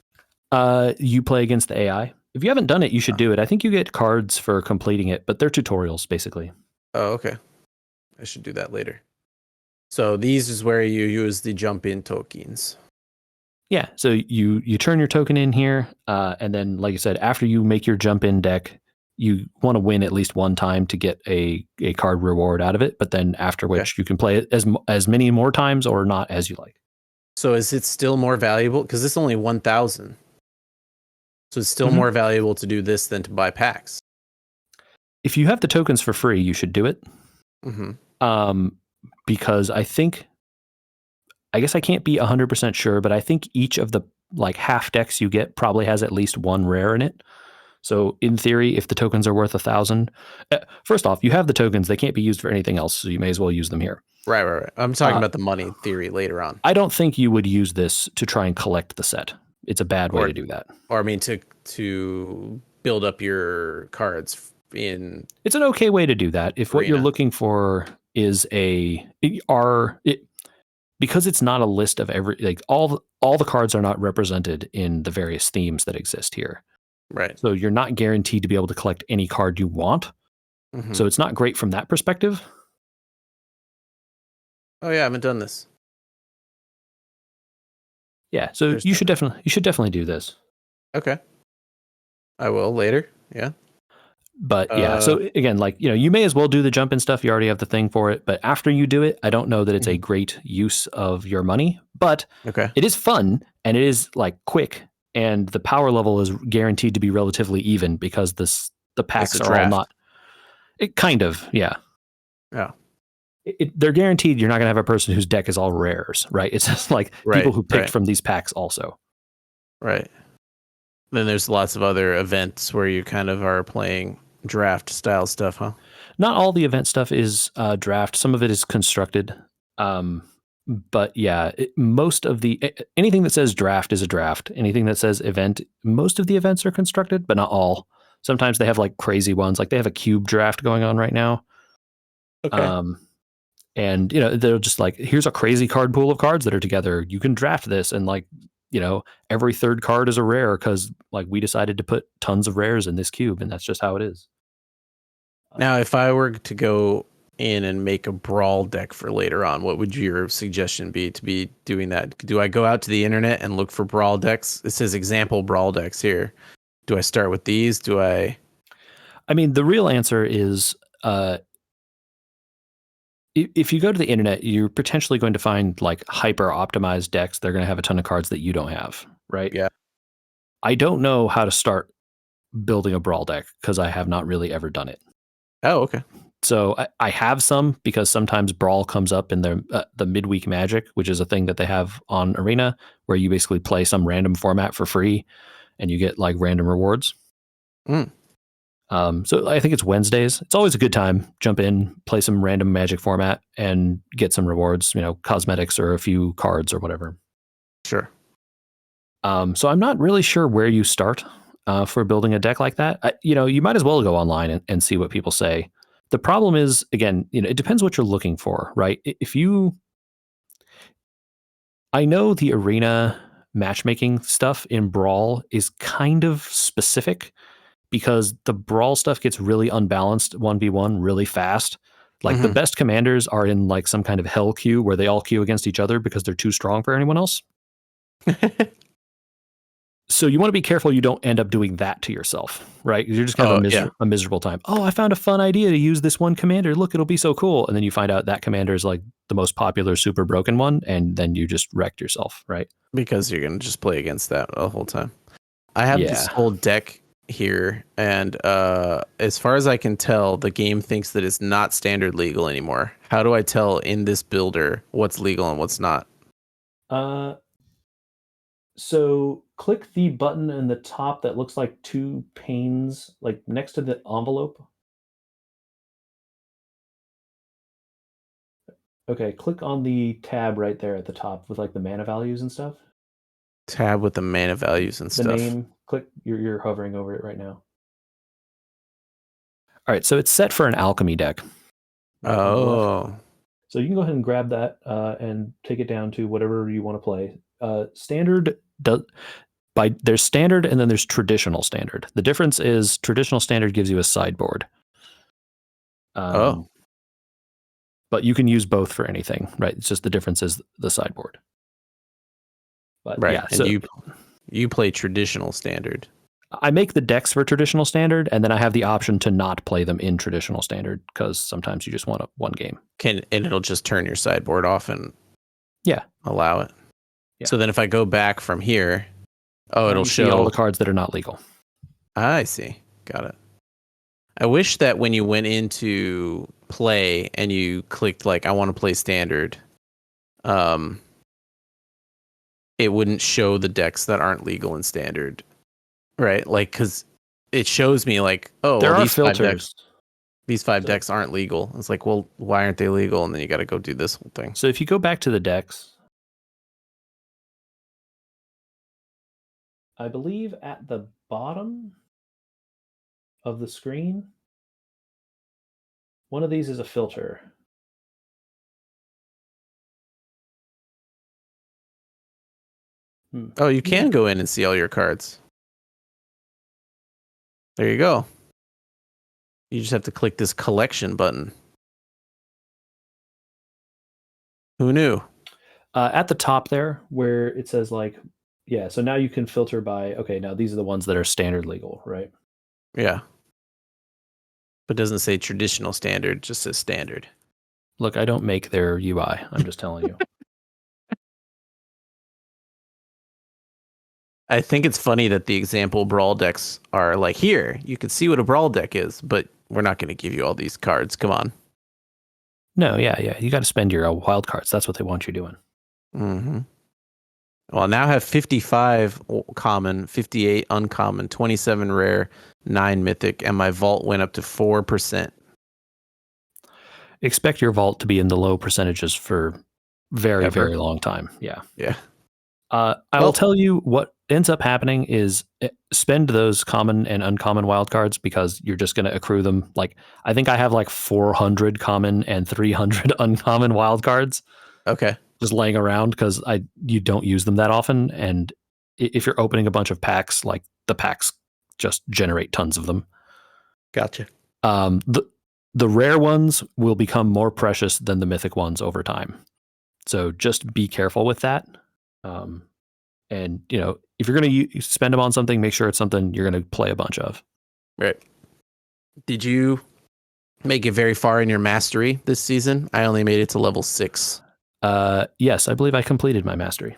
You play against the AI. If you haven't done it, you should do it. I think you get cards for completing it, but they're tutorials, basically. Oh, okay. I should do that later. So these is where you use the jump in tokens. Yeah, so you turn your token in here, and then, like I said, after you make your jump in deck, you want to win at least one time to get a card reward out of it. But then after which you can play it as many more times or not as you like. So is it still more valuable? Because it's only 1,000. So it's still more valuable to do this than to buy packs. If you have the tokens for free, you should do it. Because I guess I can't be 100% sure, but I think each of the like half decks you get probably has at least one rare in it. So in theory, if the tokens are worth 1,000, first off, you have the tokens; they can't be used for anything else, so you may as well use them here. Right. I'm talking about the money theory later on. I don't think you would use this to try and collect the set. It's a bad way to do that. Or I mean, to build up your cards in. It's an okay way to do that if what you're looking for is because it's not a list of all the cards are not represented in the various themes that exist here. Right. So you're not guaranteed to be able to collect any card you want. So it's not great from that perspective. Oh yeah, I haven't done this. Yeah, so you should definitely do this. Okay. I will later. Yeah. But yeah, so again, you may as well do the jump in stuff. You already have the thing for it. But after you do it, I don't know that it's a great use of your money. But it is fun and it is quick, and the power level is guaranteed to be relatively even because the packs are all not. It kind of, yeah. Yeah. They're guaranteed you're not going to have a person whose deck is all rares, right? It's just people who picked from these packs also. Right. Then there's lots of other events where you kind of are playing draft style stuff, huh? Not all the event stuff is draft. Some of it is constructed. But yeah, most of anything that says draft is a draft. Anything that says event, most of the events are constructed, but not all. Sometimes they have crazy ones. They have a cube draft going on right now. Okay. And they're just here's a crazy card pool of cards that are together. You can draft this, and every third card is a rare because we decided to put tons of rares in this cube, and that's just how it is. Now, if I were to go in and make a brawl deck for later on, what would your suggestion be to be doing that? Do I go out to the internet and look for brawl decks? It says example brawl decks here. Do I start with these? I mean, the real answer is if you go to the internet, you're potentially going to find hyper optimized decks. They're going to have a ton of cards that you don't have, right? Yeah. I don't know how to start building a brawl deck because I have not really ever done it. Oh, okay. So I have some because sometimes brawl comes up in the midweek magic, which is a thing that they have on Arena where you basically play some random format for free and you get random rewards. So I think it's Wednesdays. It's always a good time. Jump in, play some random magic format, and get some rewards, cosmetics or a few cards or whatever. Sure. So I'm not really sure where you start for building a deck like that. You might as well go online and see what people say. The problem is, again, it depends what you're looking for, right? I know the Arena matchmaking stuff in Brawl is kind of specific, because the brawl stuff gets really unbalanced 1v1 really fast. Like the best commanders are in like some kind of hell queue where they all queue against each other because they're too strong for anyone else. So you want to be careful you don't end up doing that to yourself, right? You're just kind of a miserable time. Oh, I found a fun idea to use this one commander. Look, it'll be so cool. And then you find out that commander is like the most popular, super broken one. And then you just wrecked yourself, right? Because you're going to just play against that the whole time. I have this whole deck here. And as far as I can tell, the game thinks that it's not standard legal anymore. How do I tell in this builder what's legal and what's not? So click the button in the top that looks like two panes, like next to the envelope. Okay, click on the tab right there at the top with like the mana values and stuff. Tab with the mana values and stuff. The name, click, you're hovering over it right now. All right, so it's set for an alchemy deck. Right, oh. So you can go ahead and grab that and take it down to whatever you want to play. Standard there's standard and then there's traditional standard. The difference is traditional standard gives you a sideboard. But you can use both for anything, right? It's just the difference is the sideboard. But right, yeah, and so you play traditional standard. I make the decks for traditional standard, and then I have the option to not play them in traditional standard because sometimes you just want one game. And it'll just turn your sideboard off and allow it. Yeah. So then if I go back from here, it'll show all the cards that are not legal. I see. Got it. I wish that when you went into play and you clicked like I want to play standard, it wouldn't show the decks that aren't legal in standard. Right? Like cuz it shows me like, there are filters. These five decks aren't legal. It's like, well, why aren't they legal? And then you got to go do this whole thing. So if you go back to the decks, I believe at the bottom of the screen, one of these is a filter. Oh, you can go in and see all your cards. There you go. You just have to click this collection button. Who knew? At the top there, where it says like, so now you can filter by, okay, now these are the ones that are standard legal, right? Yeah. But it doesn't say traditional standard, it just says standard. Look, I don't make their UI. I'm just telling you. I think it's funny that the example brawl decks are like, here, you can see what a brawl deck is, but we're not going to give you all these cards. Come on. No, yeah. You got to spend your wild cards. That's what they want you doing. Mm-hmm. Well, I now have 55 common, 58 uncommon, 27 rare, 9 mythic, and my vault went up to 4%. Expect your vault to be in the low percentages for very, very long time. Yeah. Yeah. I will tell you what ends up happening is spend those common and uncommon wildcards because you're just going to accrue them. Like, I think I have like 400 common and 300 uncommon wildcards. Okay. Just laying around because you don't use them that often. And if you're opening a bunch of packs, like the packs just generate tons of them. Gotcha. The rare ones will become more precious than the mythic ones over time. So just be careful with that. And if you're going to spend them on something, make sure it's something you're going to play a bunch of. Right. Did you make it very far in your mastery this season? I only made it to level 6. Yes, I believe I completed my mastery.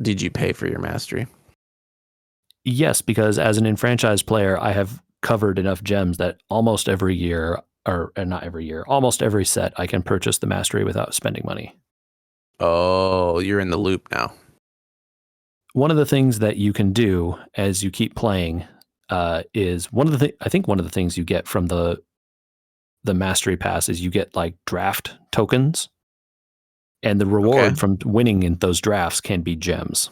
Did you pay for your mastery? Yes, because as an enfranchised player, I have covered enough gems that almost every year, or not every year, almost every set, I can purchase the mastery without spending money. Oh, you're in the loop now. One of the things that you can do as you keep playing is I think one of the things you get from the mastery pass is you get like draft tokens, and the reward from winning in those drafts can be gems.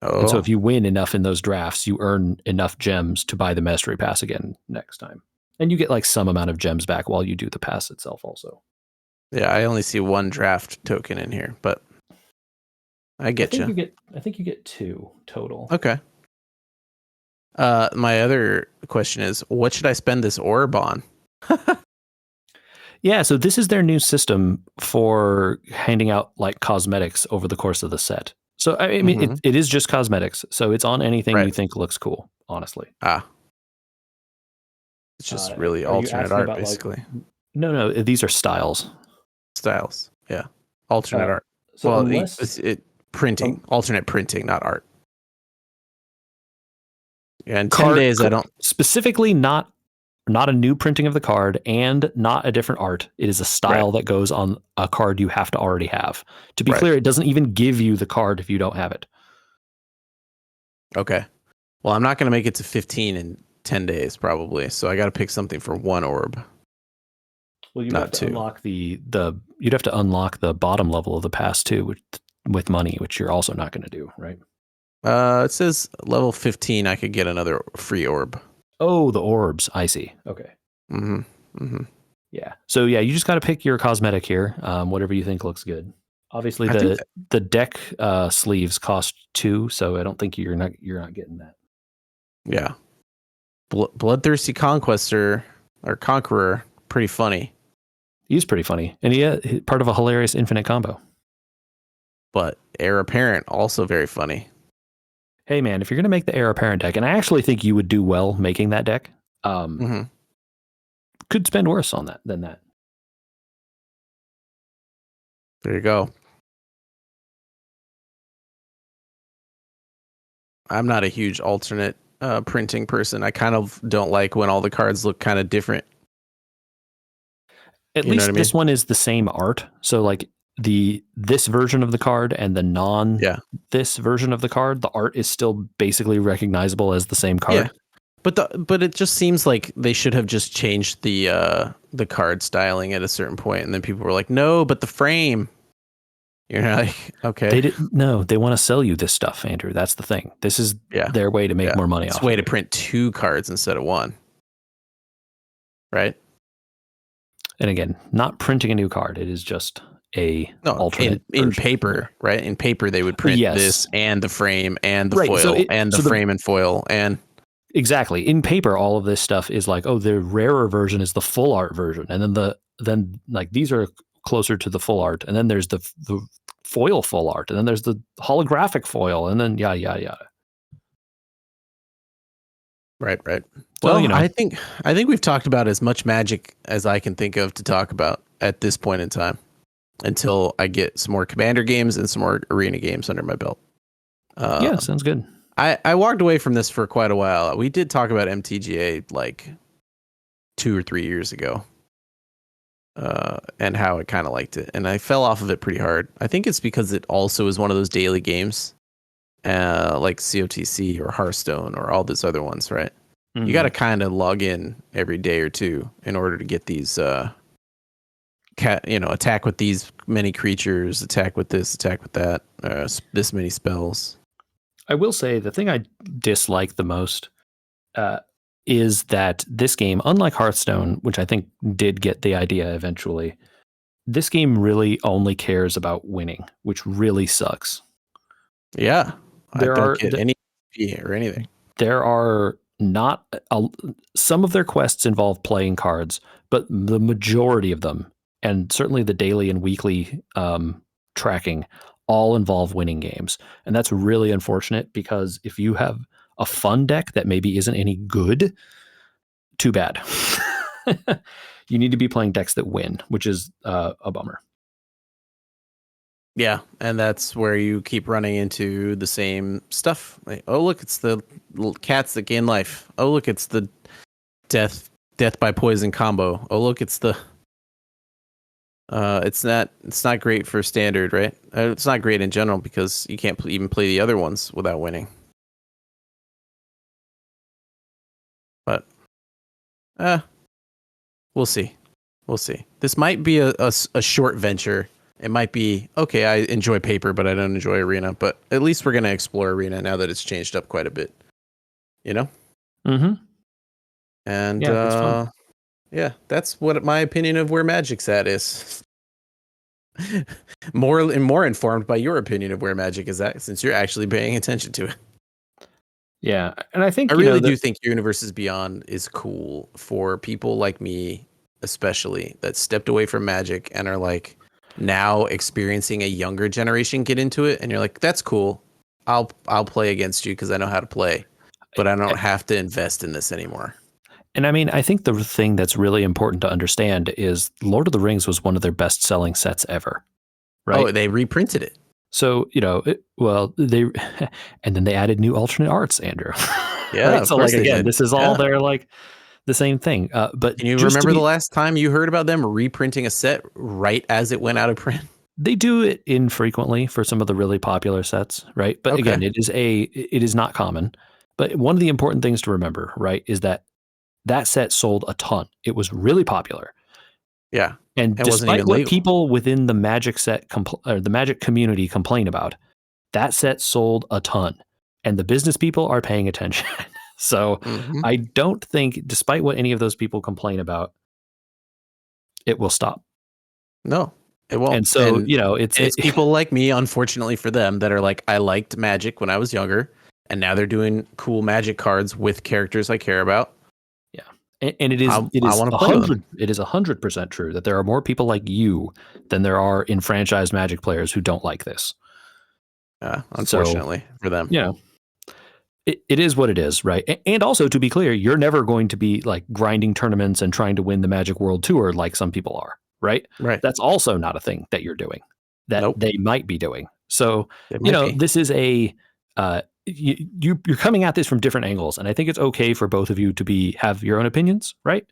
Oh. And so if you win enough in those drafts, you earn enough gems to buy the mastery pass again next time, and you get like some amount of gems back while you do the pass itself also. Yeah, I only see one draft token in here, but I think you get 2 total. Okay. My other question is, what should I spend this orb on? Yeah, so this is their new system for handing out like cosmetics over the course of the set. So I mean, it is just cosmetics, so it's on anything you think looks cool. Honestly, it's just really alternate art, basically. Like, no, these are styles. Styles, yeah, alternate art. So well, unless printing, alternate printing, not art. Yeah, in 10 days, I don't specifically not a new printing of the card and not a different art. It is a style that goes on a card you have to already have. To be clear, it doesn't even give you the card if you don't have it. Okay. Well, I'm not going to make it to 15 in 10 days, probably. So I got to pick something for one orb. Well, you have to unlock you'd have to unlock the bottom level of the pass too, with money, which you're also not going to do, right? It says level 15, I could get another free orb. Oh, the orbs. I see. Okay. Yeah. So yeah, you just got to pick your cosmetic here, whatever you think looks good. Obviously, the deck sleeves cost 2, so I don't think you're not getting that. Yeah. Bloodthirsty Conqueror, pretty funny. He's pretty funny, and he's part of a hilarious infinite combo. But Heir Apparent, also very funny. Hey man, if you're going to make the Heir Apparent deck, and I actually think you would do well making that deck, could spend worse on that than that. There you go. I'm not a huge alternate printing person. I kind of don't like when all the cards look kind of different. At least this one is the same art. So like this version of the card and the this version of the card, the art is still basically recognizable as the same card. Yeah. But it just seems like they should have just changed the card styling at a certain point, and then people were like, "No, but the frame." You're like, okay. They didn't. No, they want to sell you this stuff, Andrew. That's the thing. This is their way to make more money. It's a way to print 2 cards instead of 1, right? And again, not printing a new card. It is just alternate in paper, right? In paper, they would print this and the frame and the foil and the frame and foil and. Exactly. In paper, all of this stuff is like, oh, the rarer version is the full art version, and then like these are closer to the full art, and then there's the foil full art, and then there's the holographic foil, and then yada. Right. Well, I think we've talked about as much Magic as I can think of to talk about at this point in time, until I get some more Commander games and some more Arena games under my belt. Yeah, sounds good. I walked away from this for quite a while. We did talk about MTGA like 2 or 3 years ago, and how I kind of liked it. And I fell off of it pretty hard. I think it's because it also is one of those daily games, like COTC or Hearthstone or all those other ones, right? Mm-hmm. You got to kind of log in every day or two in order to get these, attack with these many creatures, attack with this, attack with that, this many spells. I will say the thing I dislike the most is that this game, unlike Hearthstone, which I think did get the idea eventually, this game really only cares about winning, which really sucks. Yeah. I don't get any XP or anything. There are not some of their quests involve playing cards, but the majority of them, and certainly the daily and weekly tracking, all involve winning games. And that's really unfortunate, because if you have a fun deck that maybe isn't any good, too bad. You need to be playing decks that win, which is a bummer. Yeah, and that's where you keep running into the same stuff. Like, oh, look, it's the cats that gain life. Oh, look, it's the death by poison combo. Oh, look, it's the it's not great for standard, right? It's not great in general because you can't even play the other ones without winning. But we'll see. This might be a short venture. It might be, okay, I enjoy paper, but I don't enjoy Arena. But at least we're going to explore Arena now that it's changed up quite a bit. You know? Mm-hmm. And that's what my opinion of where Magic's at is. more informed by your opinion of where Magic is at, since you're actually paying attention to it. Yeah, and I think I really do think Universes Beyond is cool for people like me, especially that stepped away from Magic and are like now experiencing a younger generation get into it, and you're like, that's cool. I'll play against you because I know how to play, but I don't have to invest in this anymore. And I mean, I think the thing that's really important to understand is Lord of the Rings was one of their best selling sets ever. Right? Oh, they reprinted it. So, they and then they added new alternate arts, Andrew. Yeah, right? of So course like they again, did. this is all they're like the same thing. But can you remember the last time you heard about them reprinting a set right as it went out of print? They do it infrequently for some of the really popular sets, right? But again, it is not common. But one of the important things to remember, right, is that set sold a ton. It was really popular. Yeah. And despite what people within the Magic or the Magic community complain about, that set sold a ton, and the business people are paying attention. So I don't think, despite what any of those people complain about, it will stop. No, it won't. And so, it's people like me, unfortunately for them, that are like, I liked Magic when I was younger, and now they're doing cool Magic cards with characters I care about. Yeah. And it is 100% true that there are more people like you than there are enfranchised Magic players who don't like this. Unfortunately for them. Yeah. It is what it is, right? And also, to be clear, you're never going to be like grinding tournaments and trying to win the Magic World Tour like some people are, right? Right. That's also not a thing that you're doing, that they might be doing. So, this is you're coming at this from different angles, and I think it's okay for both of you to have your own opinions, right?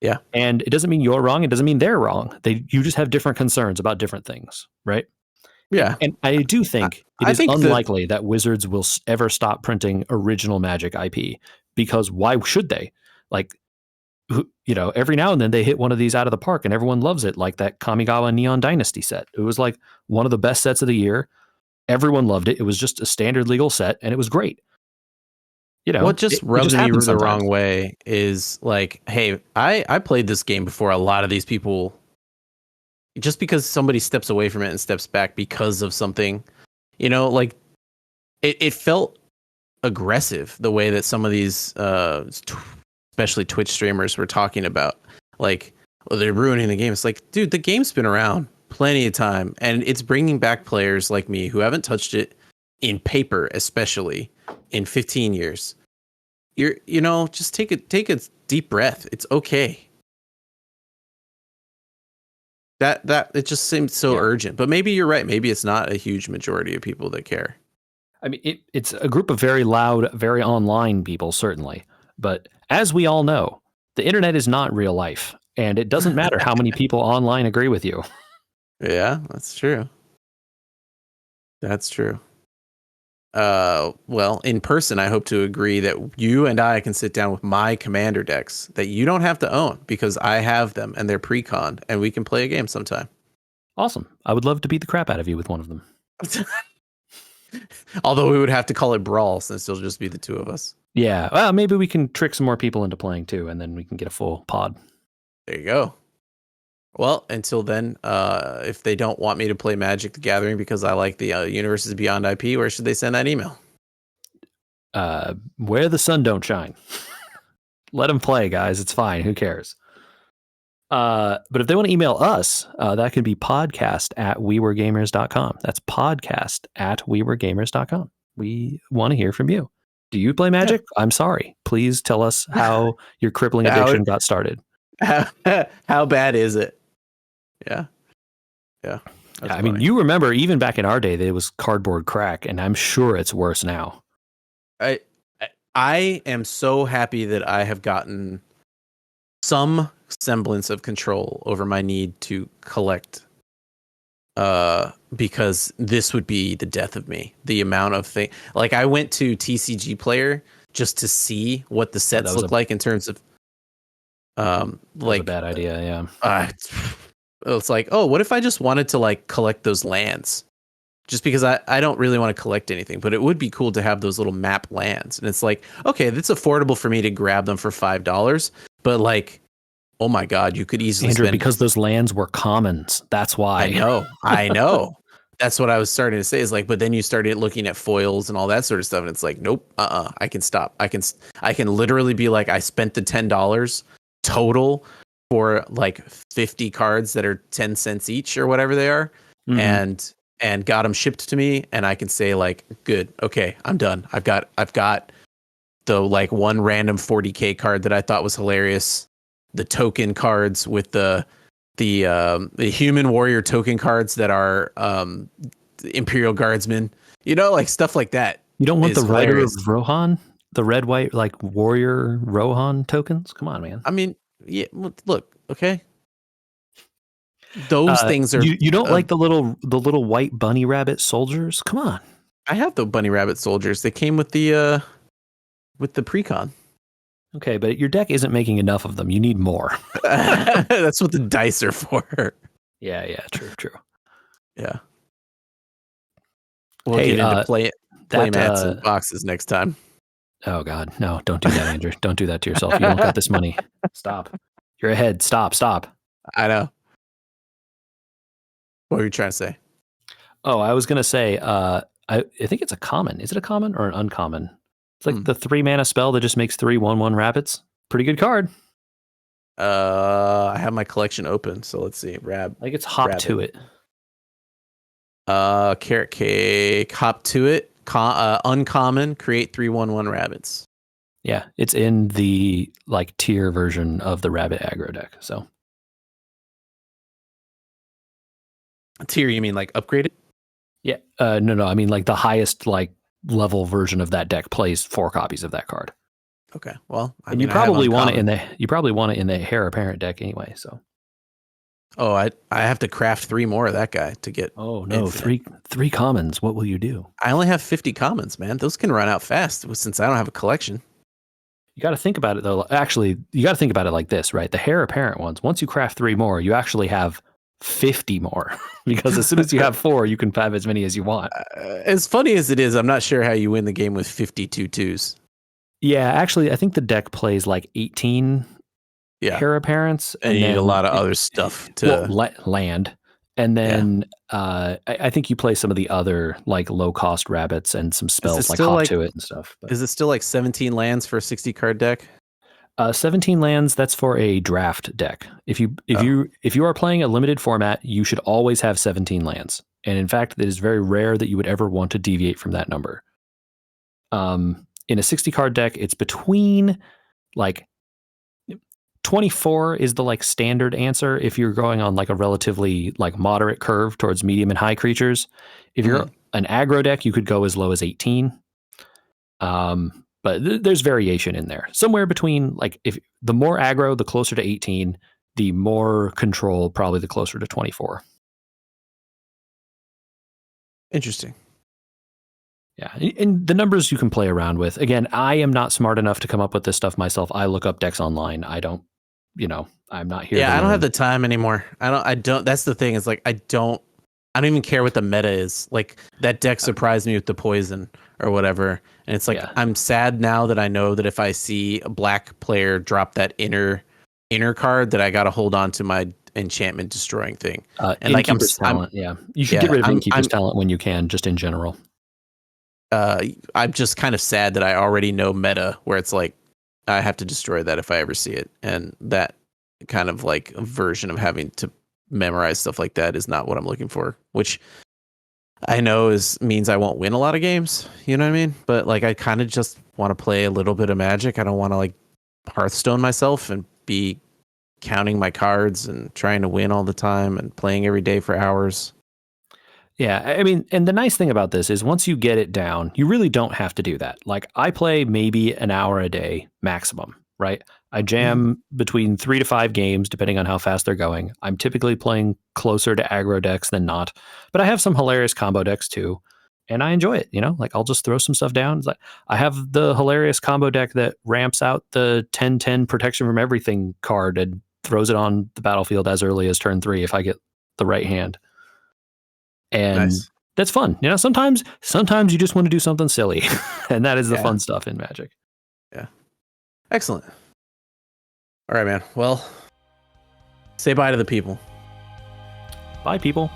Yeah. And it doesn't mean you're wrong. It doesn't mean they're wrong. You just have different concerns about different things, right? Yeah. And I do think it is unlikely that Wizards will ever stop printing original Magic IP, because why should they? Like, every now and then they hit one of these out of the park and everyone loves it, like that Kamigawa Neon Dynasty set. It was like one of the best sets of the year. Everyone loved it. It was just a standard legal set and it was great. What just rubs me the wrong way is like, hey, I played this game before a lot of these people. Just because somebody steps away from it and steps back because of something, like it felt aggressive the way that some of these, especially Twitch streamers, were talking about, like, well, they're ruining the game. It's like, dude, the game's been around plenty of time, and it's bringing back players like me who haven't touched it in paper, especially in 15 years. Just take a deep breath. It's okay. That it just seems so urgent, but maybe you're right. Maybe it's not a huge majority of people that care. I mean, it's a group of very loud, very online people, certainly. But as we all know, the internet is not real life, and it doesn't matter how many people online agree with you. Yeah, that's true. That's true. Well, in person, I hope to agree that you and I can sit down with my commander decks that you don't have to own, because I have them and they're pre-conned, and we can play a game sometime. Awesome. I would love to beat the crap out of you with one of them. Although we would have to call it Brawl, since it'll just be the two of us. Yeah. Well, maybe we can trick some more people into playing too, and then we can get a full pod. There you go. Well, until then, if they don't want me to play Magic the Gathering because I like the Universes Beyond IP, where should they send that email? Where the sun don't shine. Let them play, guys. It's fine. Who cares? But if they want to email us, that could be podcast@weweregamers.com. That's podcast@weweregamers.com. We want to hear from you. Do you play Magic? Yeah. I'm sorry. Please tell us how your crippling addiction got started. How bad is it? Yeah. I mean, you remember even back in our day, there was cardboard crack, and I'm sure it's worse now. I am so happy that I have gotten some semblance of control over my need to collect, because this would be the death of me. The amount of thing, like, I went to TCG Player just to see what the sets look like in terms of, like, a bad idea. Yeah. It's like, oh, what if I just wanted to like collect those lands? Just because I don't really want to collect anything, but it would be cool to have those little map lands. And it's like, okay, that's affordable for me to grab them for $5, but like, oh my God, you could easily Andrew, because those lands were commons. That's why. I know. That's what I was starting to say is like, but then you started looking at foils and all that sort of stuff. And it's like, nope, I can stop. I can literally be like, I spent the $10 total for like 50 cards that are 10 cents each or whatever they are. Mm-hmm. And got them shipped to me. And I can say like, good. Okay. I'm done. I've got the like one random 40K card that I thought was hilarious. The token cards with the human warrior token cards that are Imperial Guardsmen, like stuff like that. You don't want the Rider of hilarious. Rohan, the red white like warrior Rohan tokens? Come on, man. I mean, yeah, look, okay. Those things are. You don't like the little white bunny rabbit soldiers? Come on. I have the bunny rabbit soldiers. They came with the precon. Okay, but your deck isn't making enough of them. You need more. That's what the dice are for. Yeah, true. Yeah. We'll get into play mats and boxes next time. Oh God, no! Don't do that, Andrew. Don't do that to yourself. You don't got this money. Stop. You're ahead. Stop. I know. What were you trying to say? Oh, I was gonna say. I think it's a common. Is it a common or an uncommon? It's like the 3-mana spell that just makes 3/1/1 rabbits. Pretty good card. I have my collection open, so let's see. Like it's hop rabbit. To it. Carrot cake, hop to it. Uncommon, create 3/1/1 rabbits. Yeah, it's in the like tier version of the rabbit aggro deck. So tier, you mean like upgraded? Yeah. No. I mean like the highest like level version of that deck plays 4 copies of that card. Okay. Well, you probably want it in the Heir Apparent deck anyway. So. Oh, I have to craft 3 more of that guy to get. Oh no, infinite. three commons. What will you do? I only have 50 commons, man. Those can run out fast since I don't have a collection. You got to think about it though. Actually, you got to think about it like this, right? The Heir Apparent ones. Once you craft 3 more, you actually have 50 more because as soon as you have 4, you can have as many as you want. As funny as it is, I'm not sure how you win the game with 52 twos. Yeah, actually, I think the deck plays like 18 Heir Apparents. And you need a lot of other stuff to land. And then I think you play some of the other like low cost rabbits and some spells like hop to it and stuff. But is it still like 17 lands for a 60 card deck? 17 lands, that's for a draft deck. If you are playing a limited format, you should always have 17 lands. And in fact, it is very rare that you would ever want to deviate from that number. In a 60 card deck, it's between like 24 is the like standard answer if you're going on like a relatively like moderate curve towards medium and high creatures. If you're an aggro deck, you could go as low as 18. But there's variation in there. Somewhere between like if the more aggro, the closer to 18, the more control, probably the closer to 24. Interesting. Yeah, and the numbers you can play around with. Again, I am not smart enough to come up with this stuff myself. I look up decks online. I don't, I'm not here. Yeah, I don't have the time anymore. I don't. That's the thing. Is like I don't even care what the meta is. Like that deck surprised me with the poison or whatever. And it's like I'm sad now that I know that if I see a black player drop that inner card, that I got to hold on to my enchantment destroying thing. And like talent. You should get rid of Innkeeper's talent when you can, just in general. I'm just kind of sad that I already know meta where it's like I have to destroy that if I ever see it, and that kind of like version of having to memorize stuff like that is not what I'm looking for, which I know means I won't win a lot of games, you know what I mean? But like I kind of just want to play a little bit of Magic. I don't want to like Hearthstone myself and be counting my cards and trying to win all the time and playing every day for hours. Yeah, I mean, and the nice thing about this is once you get it down, you really don't have to do that. Like I play maybe an hour a day maximum, right? I jam between 3 to 5 games, depending on how fast they're going. I'm typically playing closer to aggro decks than not, but I have some hilarious combo decks too. And I enjoy it, like I'll just throw some stuff down. It's like I have the hilarious combo deck that ramps out the 10/10 protection from everything card and throws it on the battlefield as early as turn 3 if I get the right hand. And that's fun. Sometimes you just want to do something silly, and that is the fun stuff in Magic. Yeah. Excellent. All right, man. Well, say bye to the people. Bye, people.